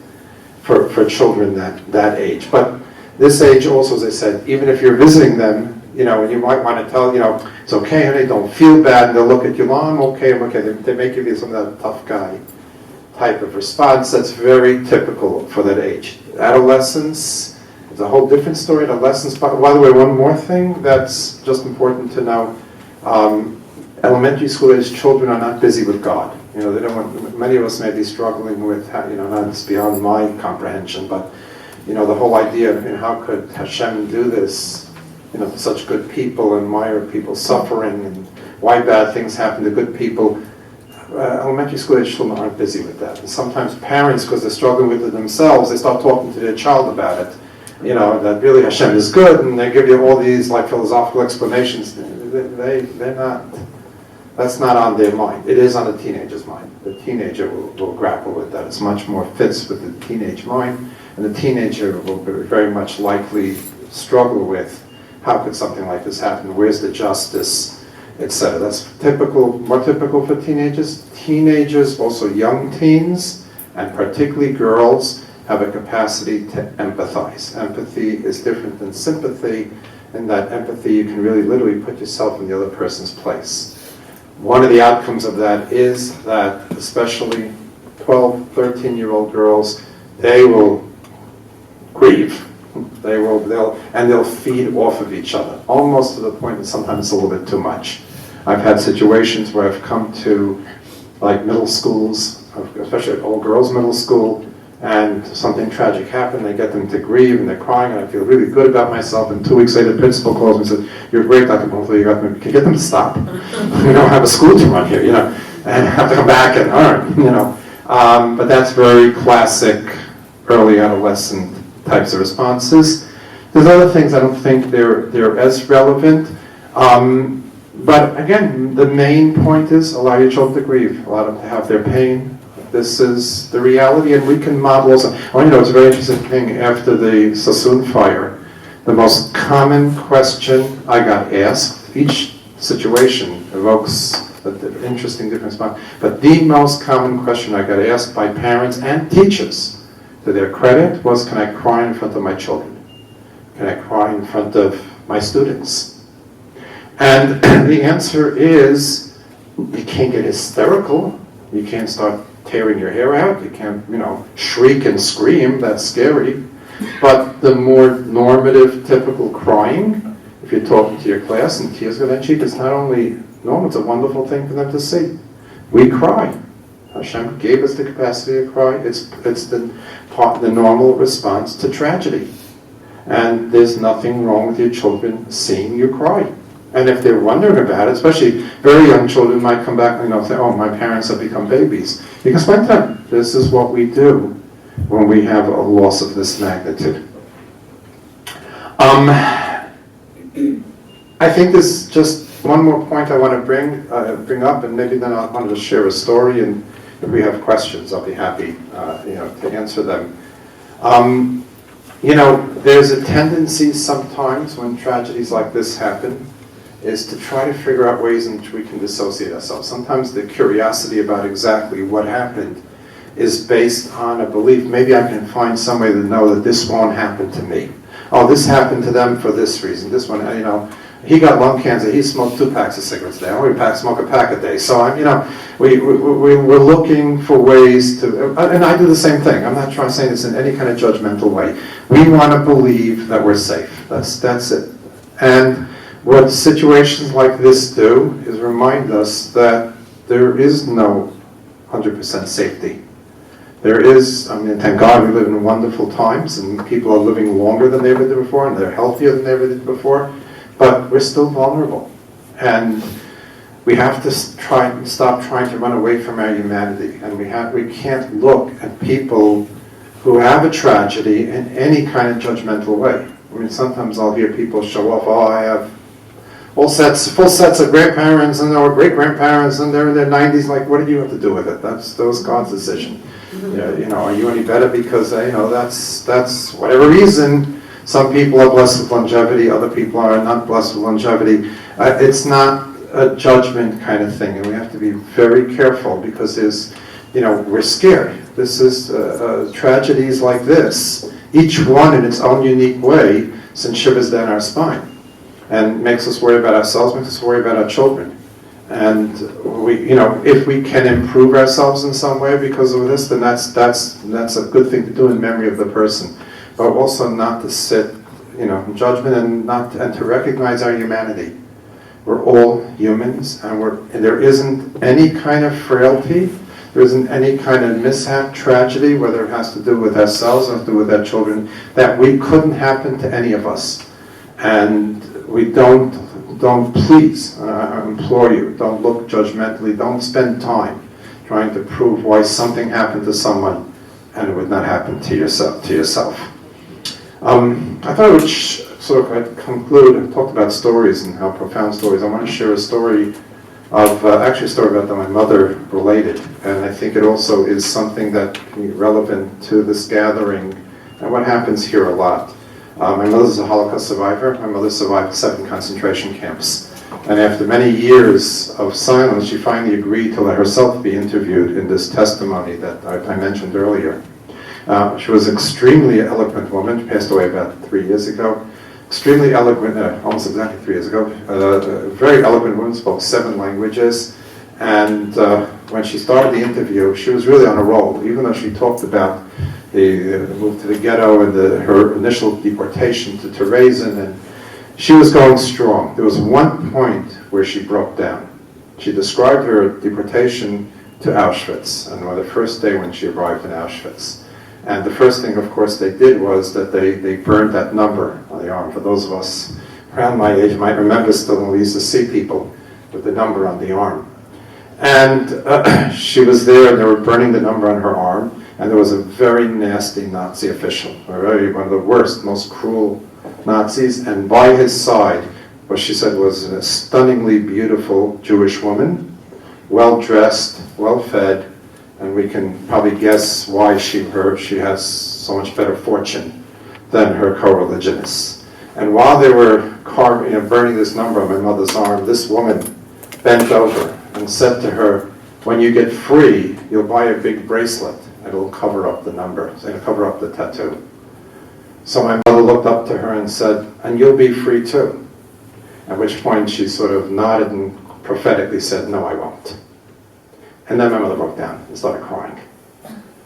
for children that age. But this age also, as I said, even if you're visiting them, and you might want to tell, it's okay, honey, don't feel bad, and they'll look at you, no, I'm okay. They may give you some of that tough guy type of response. That's very typical for that age. Adolescence, it's a whole different story. Adolescence, by the way, one more thing that's just important to know. Elementary school age children are not busy with God. They don't want, many of us may be struggling with, it's beyond my comprehension, but, the whole idea of, how could Hashem do this, to such good people, and why are people suffering, and why bad things happen to good people. Elementary school age children aren't busy with that. And sometimes parents, because they're struggling with it themselves, they start talking to their child about it. That really Hashem is good, and they give you all these philosophical explanations. They're not. That's not on their mind. It is on the teenager's mind. The teenager will grapple with that. It's much more fits with the teenage mind, and the teenager will be very much likely struggle with how could something like this happen? Where's the justice, etc. That's more typical for teenagers. Teenagers, also young teens, and particularly girls, have a capacity to empathize. Empathy is different than sympathy, in that empathy you can really literally put yourself in the other person's place. one of the outcomes of that is that especially 12, 13-year-old girls, they will grieve. They'll feed off of each other, almost to the point that sometimes it's a little bit too much. I've had situations where I've come to like middle schools, especially all girls middle school, and something tragic happened, they get them to grieve and they're crying, and I feel really good about myself, and 2 weeks later the principal calls me and said, "You're great, Dr. Blumenthal, you got them. Can you get them to stop? We don't have a school to run here, and have to come back and learn, But that's very classic early adolescent types of responses. There's other things I don't think they're as relevant. But again, the main point is allow your children to grieve, allow them to have their pain. This is the reality, and we can model also. It's a very interesting thing. After the Sassoon fire, the most common question I got asked, each situation evokes an interesting different response, but the most common question I got asked by parents and teachers, to their credit, was, can I cry in front of my children? Can I cry in front of my students? And the answer is, you can't get hysterical. You can't start tearing your hair out. You can't, shriek and scream. That's scary. But the more normative, typical crying, if you're talking to your class and tears go down cheek, it's not only normal, it's a wonderful thing for them to see. We cry. Hashem gave us the capacity to cry. It's the normal response to tragedy. And there's nothing wrong with your children seeing you cry. And if they're wondering about it, especially very young children might come back and say, "Oh, my parents have become babies." You can explain to them, this is what we do when we have a loss of this magnitude. I think there's just one more point I want to bring up, and maybe then I'll want to share a story, and if we have questions, I'll be happy to answer them. There's a tendency sometimes when tragedies like this happen is to try to figure out ways in which we can dissociate ourselves. Sometimes the curiosity about exactly what happened is based on a belief, maybe I can find some way to know that this won't happen to me. Oh, this happened to them for this reason. This one, he got lung cancer, he smoked 2 packs of cigarettes a day. I only smoke a pack a day. So, we're looking for ways to, and I do the same thing. I'm not trying to say this in any kind of judgmental way. We want to believe that we're safe. That's it. And what situations like this do is remind us that there is no 100% safety. There is, thank God we live in wonderful times and people are living longer than they ever did before and they're healthier than they ever did before, but we're still vulnerable. And we have to stop trying to run away from our humanity. And we can't look at people who have a tragedy in any kind of judgmental way. Sometimes I'll hear people show off, I have full sets of grandparents and or great-grandparents and they're in their 90s, like, what do you have to do with it? That was God's decision. Are you any better because, that's whatever reason, some people are blessed with longevity, other people are not blessed with longevity. It's not a judgment kind of thing, and we have to be very careful because we're scared. This is tragedies like this, each one in its own unique way, sends shivers down our spine. And makes us worry about ourselves, makes us worry about our children. And if we can improve ourselves in some way because of this, then that's a good thing to do in memory of the person. But also not to sit, in judgment and to recognize our humanity. We're all humans, and there isn't any kind of frailty, there isn't any kind of mishap, tragedy, whether it has to do with ourselves or has to do with our children, that we couldn't happen to any of us. And we don't please, I implore you, don't look judgmentally, don't spend time trying to prove why something happened to someone and it would not happen to yourself. I thought I would I'd conclude. I talked about stories and how profound stories. I want to share a story of, actually a story about my mother related, and I think it also is something that can be relevant to this gathering and what happens here a lot. My mother's a Holocaust survivor. My mother survived 7 concentration camps. And after many years of silence, she finally agreed to let herself be interviewed in this testimony that I mentioned earlier. She was an extremely eloquent woman. She passed away about 3 years ago. Extremely eloquent, almost exactly 3 years ago. A very eloquent woman, spoke 7 languages. And when she started the interview, she was really on a roll, even though she talked about the move to the ghetto and her initial deportation to Theresen, and she was going strong. There was one point where she broke down. She described her deportation to Auschwitz, and on the first day when she arrived in Auschwitz. And the first thing, of course, they did was that they burned that number on the arm. For those of us around my age might remember still when we used to see people with the number on the arm. And she was there, and they were burning the number on her arm, and there was a very nasty Nazi official, one of the worst, most cruel Nazis, and by his side, what she said was a stunningly beautiful Jewish woman, well-dressed, well-fed, and we can probably guess why she has so much better fortune than her co-religionists. And while they were burning this number on my mother's arm, this woman bent over and said to her, when you get free, you'll buy a big bracelet and it'll cover up the number, it'll cover up the tattoo. So my mother looked up to her and said, and you'll be free too. At which point she sort of nodded and prophetically said, no, I won't. And then my mother broke down and started crying.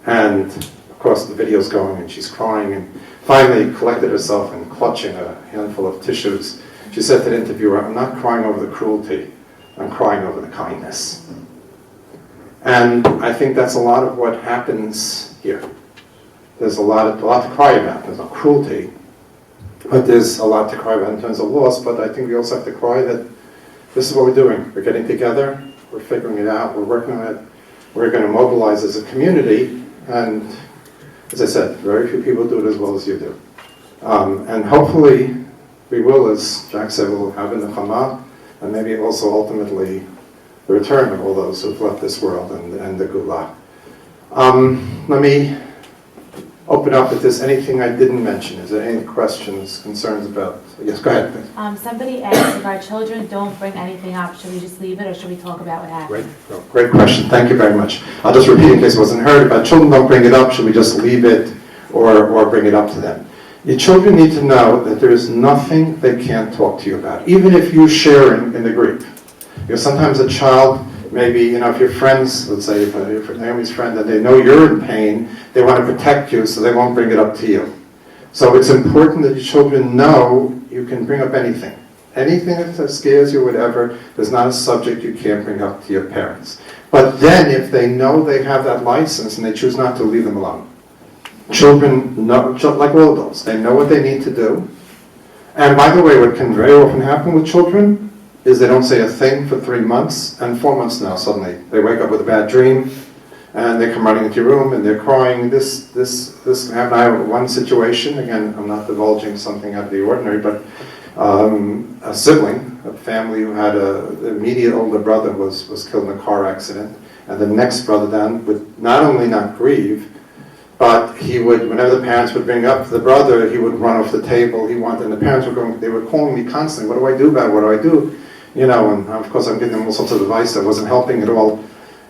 And of course the video's going and she's crying, and finally collected herself and clutching a handful of tissues. She said to the interviewer, I'm not crying over the cruelty, I'm crying over the kindness. And I think that's a lot of what happens here. There's a lot to cry about. There's no cruelty, but there's a lot to cry about in terms of loss. But I think we also have to cry that this is what we're doing. We're getting together, we're figuring it out, we're working on it, we're going to mobilize as a community, and as I said, very few people do it as well as you do. And hopefully we will, as Jack said, we'll have in the Chama, and maybe also ultimately the return of all those who've left this world and the Gulag. Let me open up if there's anything I didn't mention. Is there any questions, concerns about? Yes, go ahead. Please. Somebody asked, if our children don't bring anything up, should we just leave it or should we talk about what happened? Great question. Thank you very much. I'll just repeat in case it wasn't heard. If our children don't bring it up, should we just leave it or bring it up to them? Your children need to know that there is nothing they can't talk to you about, even if you're sharing in the grief. Because sometimes a child, maybe, if you're friends, let's say if you're Naomi's friend, and they know you're in pain, they want to protect you, so they won't bring it up to you. So it's important that your children know you can bring up anything. Anything that scares you, whatever, there's not a subject you can't bring up to your parents. But then if they know they have that license and they choose not to, leave them alone. Children know, like all adults, they know what they need to do. And by the way, what can very often happen with children is they don't say a thing for 3 months, and 4 months now suddenly they wake up with a bad dream, and they come running into your room and they're crying. This happened. I have one situation, again, I'm not divulging something out of the ordinary, but a sibling, a family who had the immediate older brother was killed in a car accident, and the next brother then would not only not grieve, but he would, whenever the parents would bring up the brother, he would run off the table. And the parents they were calling me constantly, what do I do about it, what do I do? And of course I'm giving them all sorts of advice that wasn't helping at all.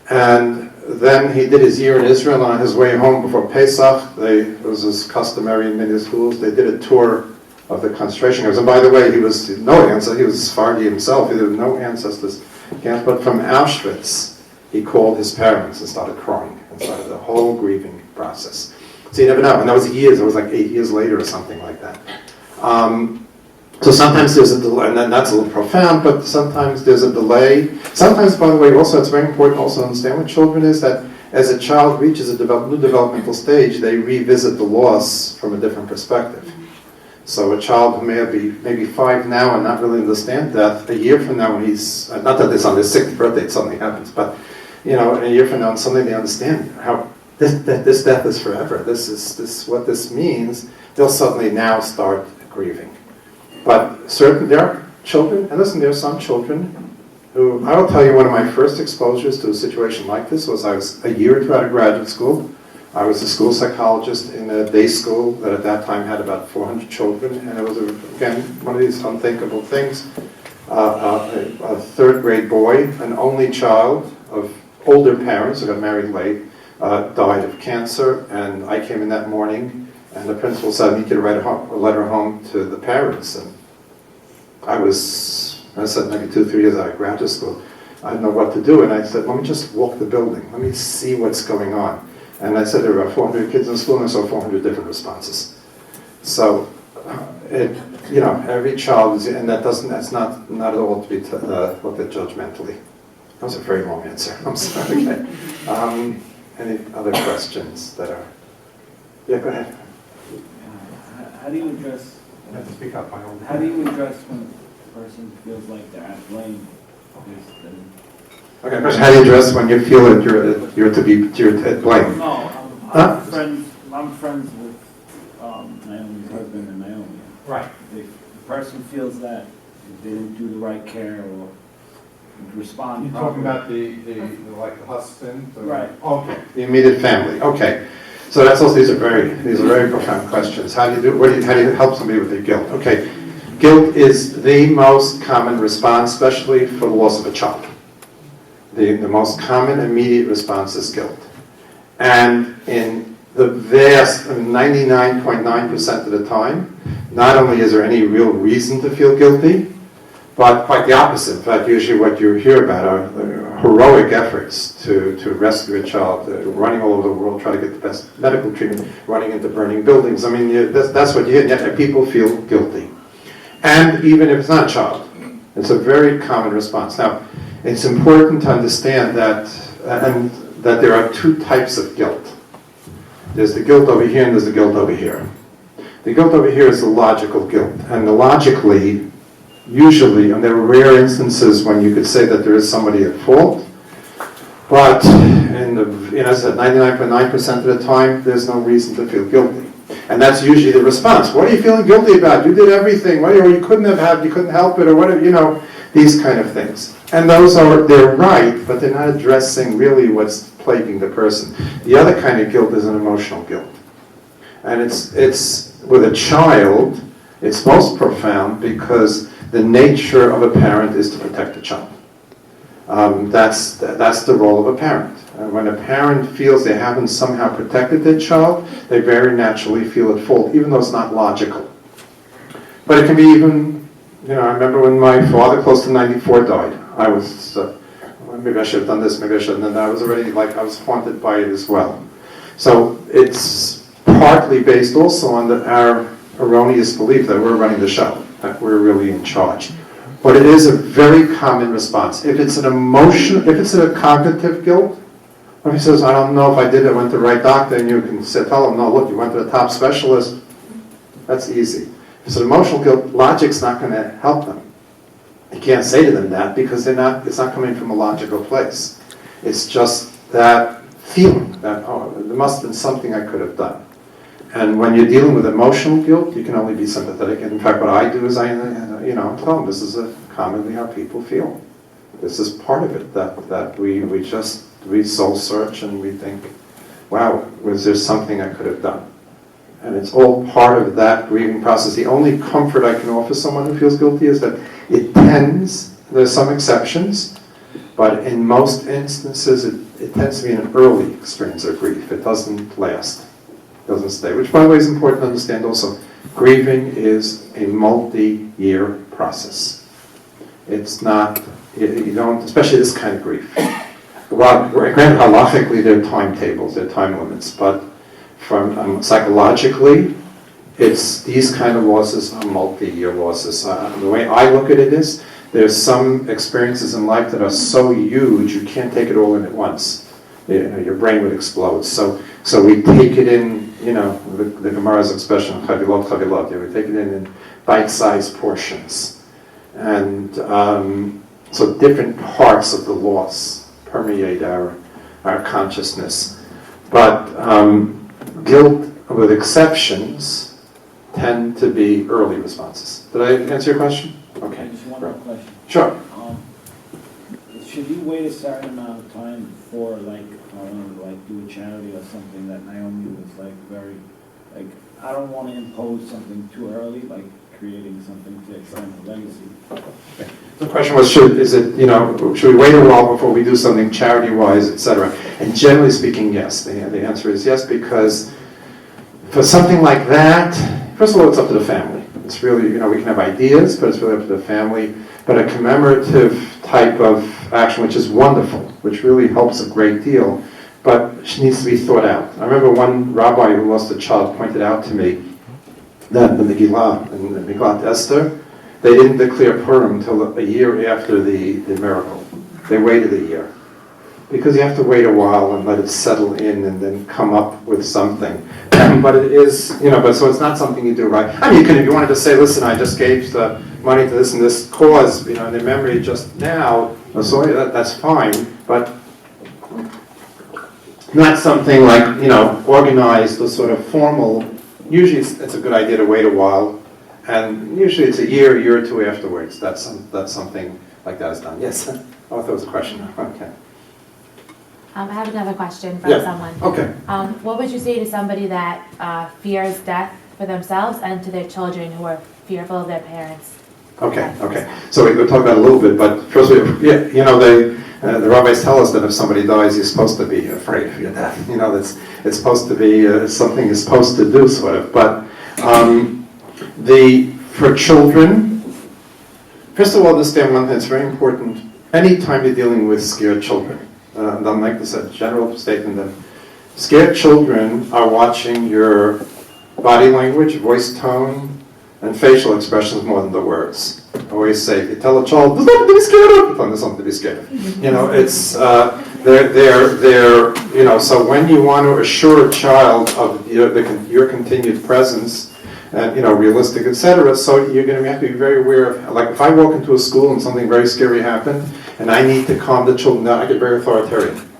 And then he did his year in Israel, and on his way home before Pesach, it was as customary in many schools, they did a tour of the concentration camps. And by the way, he was no ancestor, he was Sephardi himself, he had no ancestors camps, but from Auschwitz, he called his parents and started crying, and started the whole grieving process. So you never know, and that was years, it was like 8 years later or something like that. So sometimes there's a delay, and then that's a little profound, but sometimes there's a delay. Sometimes, by the way, also it's very important also to understand with children is that as a child reaches a new developmental stage, they revisit the loss from a different perspective. So a child who may be maybe 5 now and not really understand death, a year from now when he's, not that it's on his 6th birthday something happens, but a year from now and suddenly they understand how this death is forever, this what this means, they'll suddenly now start grieving. But there are children, and listen, there are some children who, I will tell you, one of my first exposures to a situation like this was I was a year or two out of graduate school. I was a school psychologist in a day school that at that time had about 400 children, and it was, again, one of these unthinkable things. A third grade boy, an only child of older parents who got married late, died of cancer, and I came in that morning, and the principal said, I need you to write a letter home to the parents. And I said, maybe 2-3 years out of graduate school. I didn't know what to do, and I said, let me just walk the building. Let me see what's going on. And I said there were about 400 kids in school, and I saw 400 different responses. So, every child is, and that's not at all to be looked at judgmentally. That was a very long answer. I'm sorry. Okay. Any other questions that are? Yeah, go ahead. How do you address? I have to speak up. How do you address when a person feels like they're at blame? Okay, question. How do you address when you feel that you're at blame? No, I'm friends with Naomi's husband and Naomi. Right. If the person feels that they didn't do the right care or respond You're properly. talking about the husband? Right. Okay. The immediate family. Okay. So that's also these are very profound questions. How do you help somebody with their guilt? Okay. Guilt is the most common response, especially for the loss of a child. The most common immediate response is guilt. And in the vast 99.9% of the time, not only is there any real reason to feel guilty, but quite the opposite. In fact, usually what you hear about are heroic efforts to rescue a child, running all over the world, trying to get the best medical treatment, running into burning buildings. I mean, that's what you hear, and yet people feel guilty. And even if it's not a child, it's a very common response. Now, it's important to understand that there are two types of guilt. There's the guilt over here and there's the guilt over here. The guilt over here is the logical guilt. And logically, usually, and there are rare instances when you could say that there is somebody at fault, but as I said, 99.9% of the time, there's no reason to feel guilty. And that's usually the response. What are you feeling guilty about? You did everything. Or you couldn't help it, or whatever, these kind of things. And they're right, but they're not addressing really what's plaguing the person. The other kind of guilt is an emotional guilt. And it's with a child, it's most profound because the nature of a parent is to protect the child. That's the role of a parent. And when a parent feels they haven't somehow protected their child, they very naturally feel at fault, even though it's not logical. But it can be even, I remember when my father, close to 94, died. I was, maybe I should have done this, maybe I shouldn't, and I was already, I was haunted by it as well. So it's partly based also on our erroneous belief that we're running the show, that we're really in charge. But it is a very common response. If it's if it's a cognitive guilt, if he says, I don't know if I did it, I went to the right doctor, and you can tell him, no, look, you went to the top specialist, that's easy. If it's an emotional guilt, logic's not going to help them. You can't say to them that because it's not coming from a logical place. It's just that feeling that, there must have been something I could have done. And when you're dealing with emotional guilt, you can only be sympathetic. And in fact, what I do is I tell them this is commonly how people feel. This is part of it, that we soul search and we think, wow, was there something I could have done? And it's all part of that grieving process. The only comfort I can offer someone who feels guilty is that there's some exceptions, but in most instances it tends to be an early experience of grief. It doesn't last, it doesn't stay, which by the way is important to understand also. Grieving is a multi-year process. It's not, you don't, especially this kind of grief. Well, granted, halachically there are timetables, there are time limits, but from psychologically, it's these kind of losses are multi-year losses. The way I look at it is, there's some experiences in life that are so huge you can't take it all in at once. Your brain would explode. So we take it in, the Gemara's expression, chavilot, chavilot. We take it in bite-sized portions, and so different parts of the loss permeate our consciousness. But guilt, with exceptions, tend to be early responses. Did I answer your question? Okay. Just one more question. Sure. Should you wait a certain amount of time before, do a charity or something that Naomi was very, I don't want to impose something too early, like creating something to extend the legacy. The question was, should we wait a while before we do something charity-wise, etc.? And generally speaking, yes. The answer is yes, because for something like that, first of all, it's up to the family. It's really, we can have ideas, but it's really up to the family. but a commemorative type of action, which is wonderful, which really helps a great deal, but it needs to be thought out. I remember one rabbi who lost a child pointed out to me that in the Megillat Esther, they didn't declare Purim until a year after the miracle. They waited a year. Because you have to wait a while and let it settle in and then come up with something. But it is, but so it's not something you do right. I mean, if you wanted to say, listen, I just gave the money to this and this cause, in the memory just now, so that's fine, but not something like, organized or sort of formal. Usually it's a good idea to wait a while, and usually it's a year or two afterwards. That's something like that is done. Yes? Oh, that was a question. Okay. I have another question from someone. Okay. What would you say to somebody that fears death for themselves and to their children who are fearful of their parents? Okay. So we'll talk about it a little bit, but first, the rabbis tell us that if somebody dies, you're supposed to be afraid of your death. It's supposed to be something you're supposed to do, sort of. But for children, first of all, understand one thing that's very important. Anytime you're dealing with scared children, and I'll make this a general statement that scared children are watching your body language, voice tone, and facial expressions more than the words. I always say, if you tell a child, there's nothing to be scared of, there's something to be scared of. It's, so when you want to assure a child of your continued presence, and, realistic, etc., so you're going to have to be very aware of, like if I walk into a school and something very scary happened, and I need to calm the children down, I get very authoritarian.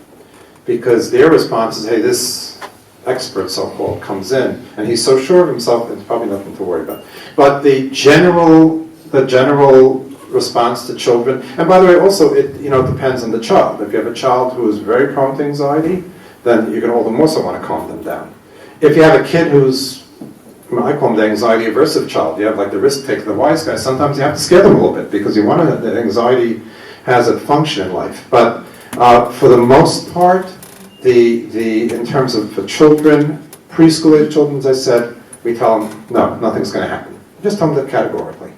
Because their response is, hey, this expert, so-called, comes in, and he's so sure of himself, there's probably nothing to worry about. But the general response to children, and by the way, also, it depends on the child. If you have a child who is very prone to anxiety, then you're going to all the more so want to calm them down. If you have a kid who's, I call them the anxiety aversive child, you have like the risk taker, the wise guy, sometimes you have to scare them a little bit, because you want the anxiety has a function in life. But for the most part, in terms of the children, preschool age children, as I said, we tell them, no, nothing's going to happen. Just tell them that categorically.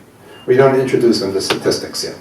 We don't introduce them to statistics yet.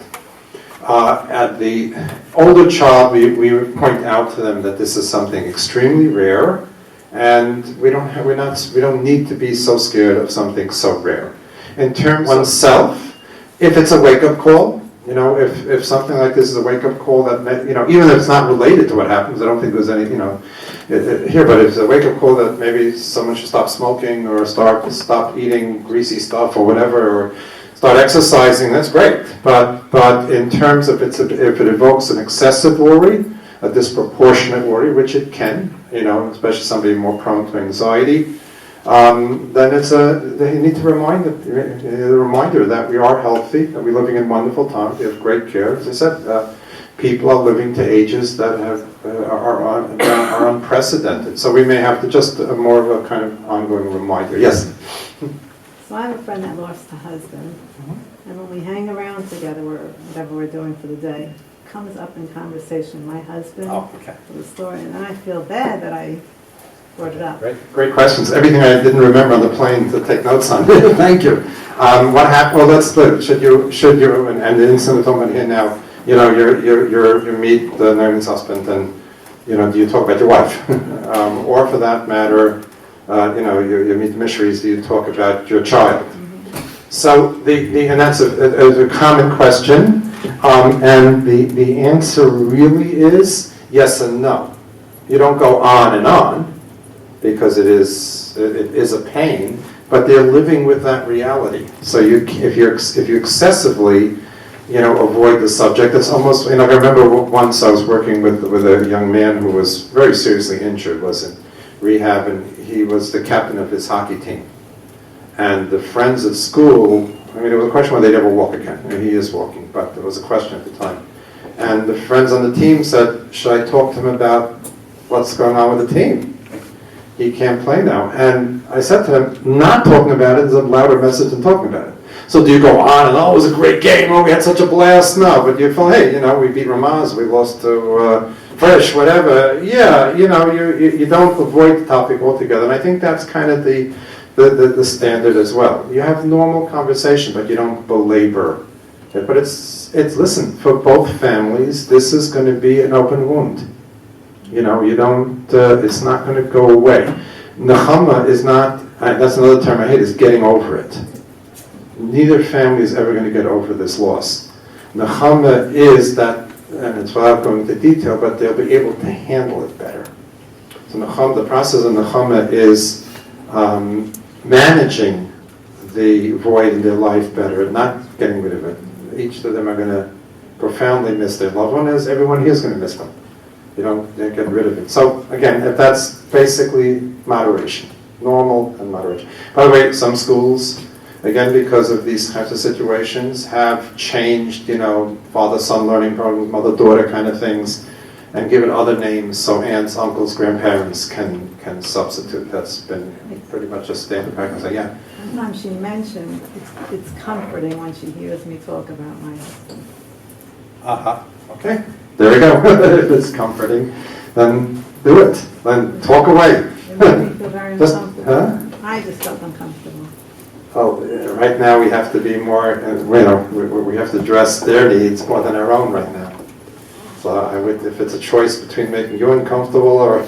At the older child, we point out to them that this is something extremely rare, and we don't need to be so scared of something so rare. In terms of oneself, if it's a wake-up call, if something like this is a wake-up call that, even if it's not related to what happens, I don't think there's any, here, but if it's a wake-up call that maybe someone should stop smoking or stop eating greasy stuff or whatever, or start exercising, that's great. But in terms of if it evokes an excessive worry, a disproportionate worry, which it can, especially somebody more prone to anxiety, then they need to remind the reminder that we are healthy, that we're living in wonderful times, we have great care. As I said, people are living to ages that are unprecedented. So we may have to just more of a kind of ongoing reminder. Yes? So I have a friend that lost a husband, and when we hang around together or whatever we're doing for the day, comes up in conversation, my husband, for the story, and I feel bad that I brought it up. Great questions. Everything I didn't remember on the plane to take notes on. Thank you. What happened? Well, let's live. Should you, and the incident we're talking about here now, you meet the Norman's husband, and do you talk about your wife, or for that matter, you meet the missionaries, do you talk about your child? So and that's a common question, and the answer really is yes and no. You don't go on and on, because it is a pain, but they're living with that reality. So if you excessively, avoid the subject, it's almost, I remember once I was working with a young man who was very seriously injured, was in rehab, and he was the captain of his hockey team. And the friends at school, it was a question whether they'd ever walk again, and he is walking, but there was a question at the time. And the friends on the team said, should I talk to him about what's going on with the team? He can't play now. And I said to him, not talking about it is a louder message than talking about it. So do you go on and, it was a great game, we had such a blast? No, but you feel, hey, we beat Ramaz, we lost to Fresh, whatever. Yeah, you don't avoid the topic altogether. And I think that's kind of the standard as well. You have normal conversation, but you don't belabor Okay, but listen, for both families, this is going to be an open wound. You know, you don't, it's not going to go away. Nechama is not, that's another term I hate, is getting over it. Neither family is ever going to get over this loss. Nechama is that, and it's without going into detail, but they'll be able to handle it better. So the process of nechama is managing the void in their life better, not getting rid of it. Each of them are going to profoundly miss their loved one, as everyone here is going to miss them. You don't get rid of it. So again, that's basically moderation, normal and moderation. By the way, some schools, again, because of these types of situations, have changed, you know, father-son learning programs, mother-daughter kind of things, and given other names so aunts, uncles, grandparents can substitute. That's been pretty much a standard practice. Yeah. Sometimes she mentioned it's comforting when she hears me talk about my husband. Okay. There we go. If it's comforting, then do it. Then talk away. It made me feel very uncomfortable. Huh? I just felt uncomfortable. Oh, right now we have to be more, you know, we have to address their needs more than our own right now. So I would, if it's a choice between making you uncomfortable or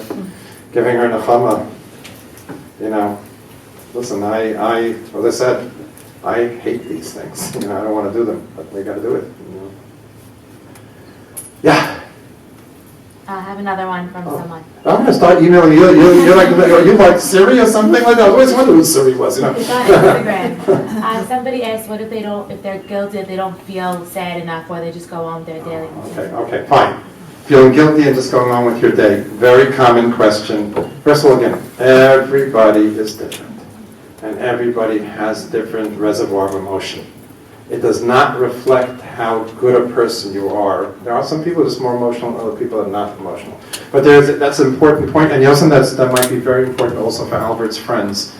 giving her nechama, you know, listen, as I said, I hate these things. You know, I don't want to do them, but we got to do it. You know. Yeah. I have another one from someone. I'm going to start emailing you. You like Siri or something like that? I always wondered who Siri was. You know. It's on Instagram. Somebody asked, what if if they're guilty, they don't feel sad enough, or they just go on their daily routine? Okay, fine. Feeling guilty and just going on with your day. Very common question. First of all, again, everybody is different. And everybody has different reservoir of emotion. It does not reflect how good a person you are. There are some people who are just more emotional, and other people are not emotional. But that's an important point, and also that might be very important also for Albert's friends,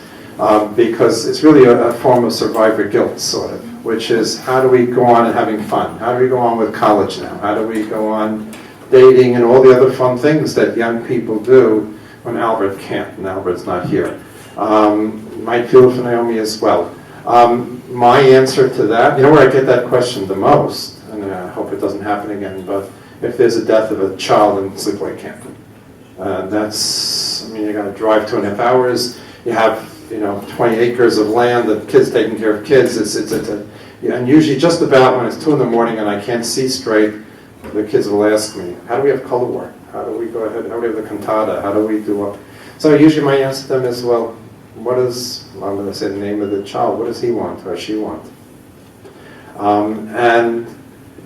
because it's really a form of survivor guilt, sort of, which is how do we go on and having fun? How do we go on with college now? How do we go on dating and all the other fun things that young people do when Albert can't, and Albert's not here? Might feel for Naomi as well. My answer to that, you know where I get that question the most, and I hope it doesn't happen again, but if there's a death of a child in sleepaway camp. You got to drive 2.5 hours, you have, 20 acres of land, the kids taking care of kids, and usually just about when it's 2 a.m. and I can't see straight, the kids will ask me, how do we have color war? How do we go ahead, how do we have the cantata, how do we do what? So usually my answer to them is, well, I'm going to say the name of the child, what does he want or she want? And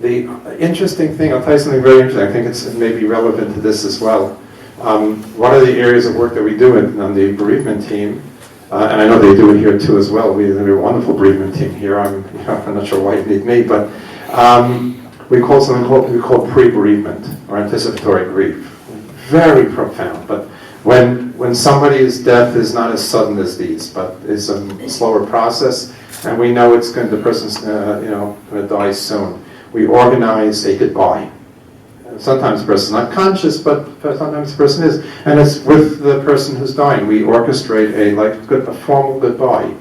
the interesting thing, I'll tell you something very interesting, I think it's maybe relevant to this as well. One of the areas of work that we do on the bereavement team, and I know they do it here too as well, we have a wonderful bereavement team here, I'm not sure why you need me, but we call something called pre-bereavement, or anticipatory grief. Very profound, but when somebody's death is not as sudden as these, but it's a slower process, and we know the person's going to die soon, we organize a goodbye. Sometimes the person's not conscious, but sometimes the person is, and it's with the person who's dying. We orchestrate a formal goodbye,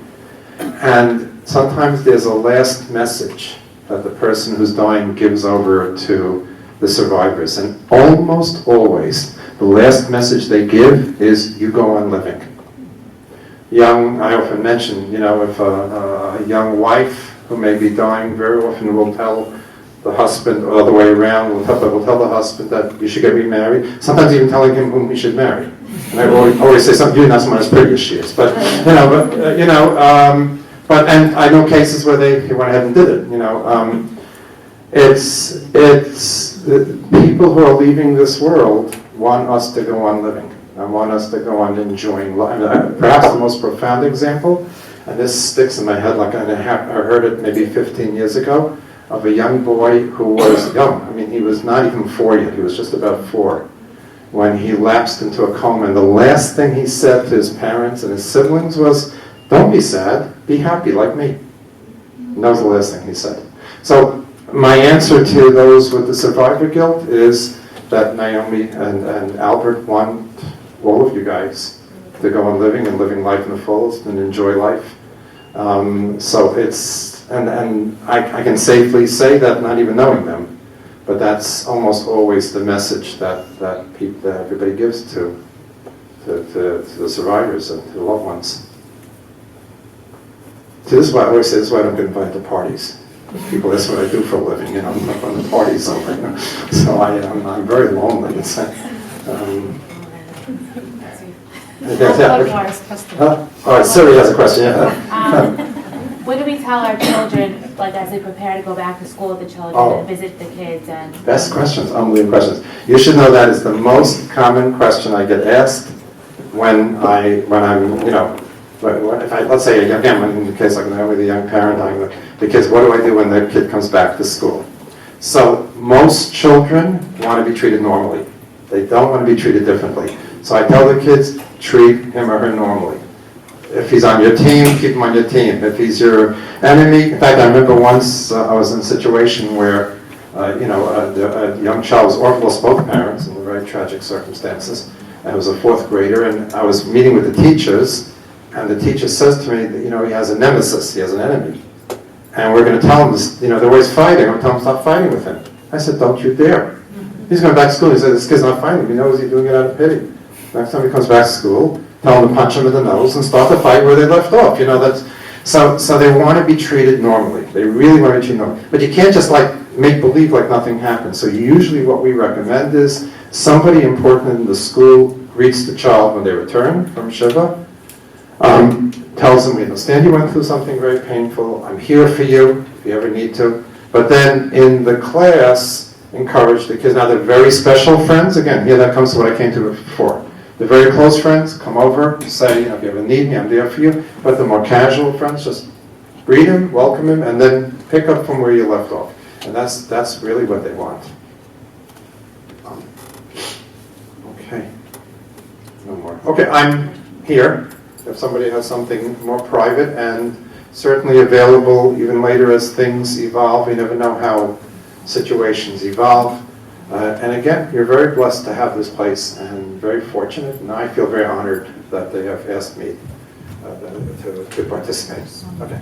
and sometimes there's a last message that the person who's dying gives over to the survivors, and almost always the last message they give is, you go on living. I often mention, if a young wife who may be dying very often will tell the husband, or the other way around, will tell the husband that you should get remarried, sometimes even telling him whom he should marry. And I always say something, you're not someone as pretty as she is. But, and I know cases where they went ahead and did it, It's people who are leaving this world want us to go on living and want us to go on enjoying life. Perhaps the most profound example, and this sticks in my head like I heard it maybe 15 years ago, of a young boy who was young. He was not even 4 yet, he was just about 4, when he lapsed into a coma, and the last thing he said to his parents and his siblings was, don't be sad, be happy like me. And that was the last thing he said. So my answer to those with the survivor guilt is that Naomi and Albert want all of you guys to go on living and living life in the fullest and enjoy life. So it's, and I can safely say that not even knowing them, but that's almost always the message that everybody gives to the survivors and to the loved ones. So this is why I always say, this is why I don't get invited to parties. People, that's what I do for a living, I'm not going to parties somewhere, So I'm very lonely. It's, Siri has a question, What do we tell our children, like as they prepare to go back to school with the children and visit the kids and? Best questions, unbelievable questions. You should know that is the most common question I get asked when I'm, let's say again, when in the case like now with a young parent, because what do I do when the kid comes back to school? So most children want to be treated normally. They don't want to be treated differently. So I tell the kids, treat him or her normally. If he's on your team, keep him on your team. If he's your enemy, in fact, I remember once I was in a situation where, a young child lost both parents in very tragic circumstances. And it was a fourth grader, and I was meeting with the teachers, and the teacher says to me that, he has a nemesis, he has an enemy. And we're going to tell him this, they're always fighting. I'm telling him, stop fighting with him. I said, don't you dare. He's going back to school. He said, this kid's not fighting. He knows he's doing it out of pity. Next time he comes back to school, tell him to punch him in the nose and start the fight where they left off. So they want to be treated normally. They really want to be treated normally. But you can't just make believe like nothing happened. So usually what we recommend is somebody important in the school greets the child when they return from Shiva, tells them, we understand you went through something very painful. I'm here for you if you ever need to. But then in the class, encourage the kids. Now they're very special friends. Again, here that comes to what I came to before. The very close friends come over, say, if you ever need me, I'm there for you. But the more casual friends, just greet him, welcome him, and then pick up from where you left off. And that's really what they want. Okay. No more. Okay, I'm here. If somebody has something more private and certainly available even later as things evolve. You never know how situations evolve. And again, you're very blessed to have this place and very fortunate, and I feel very honored that they have asked me to participate. Okay.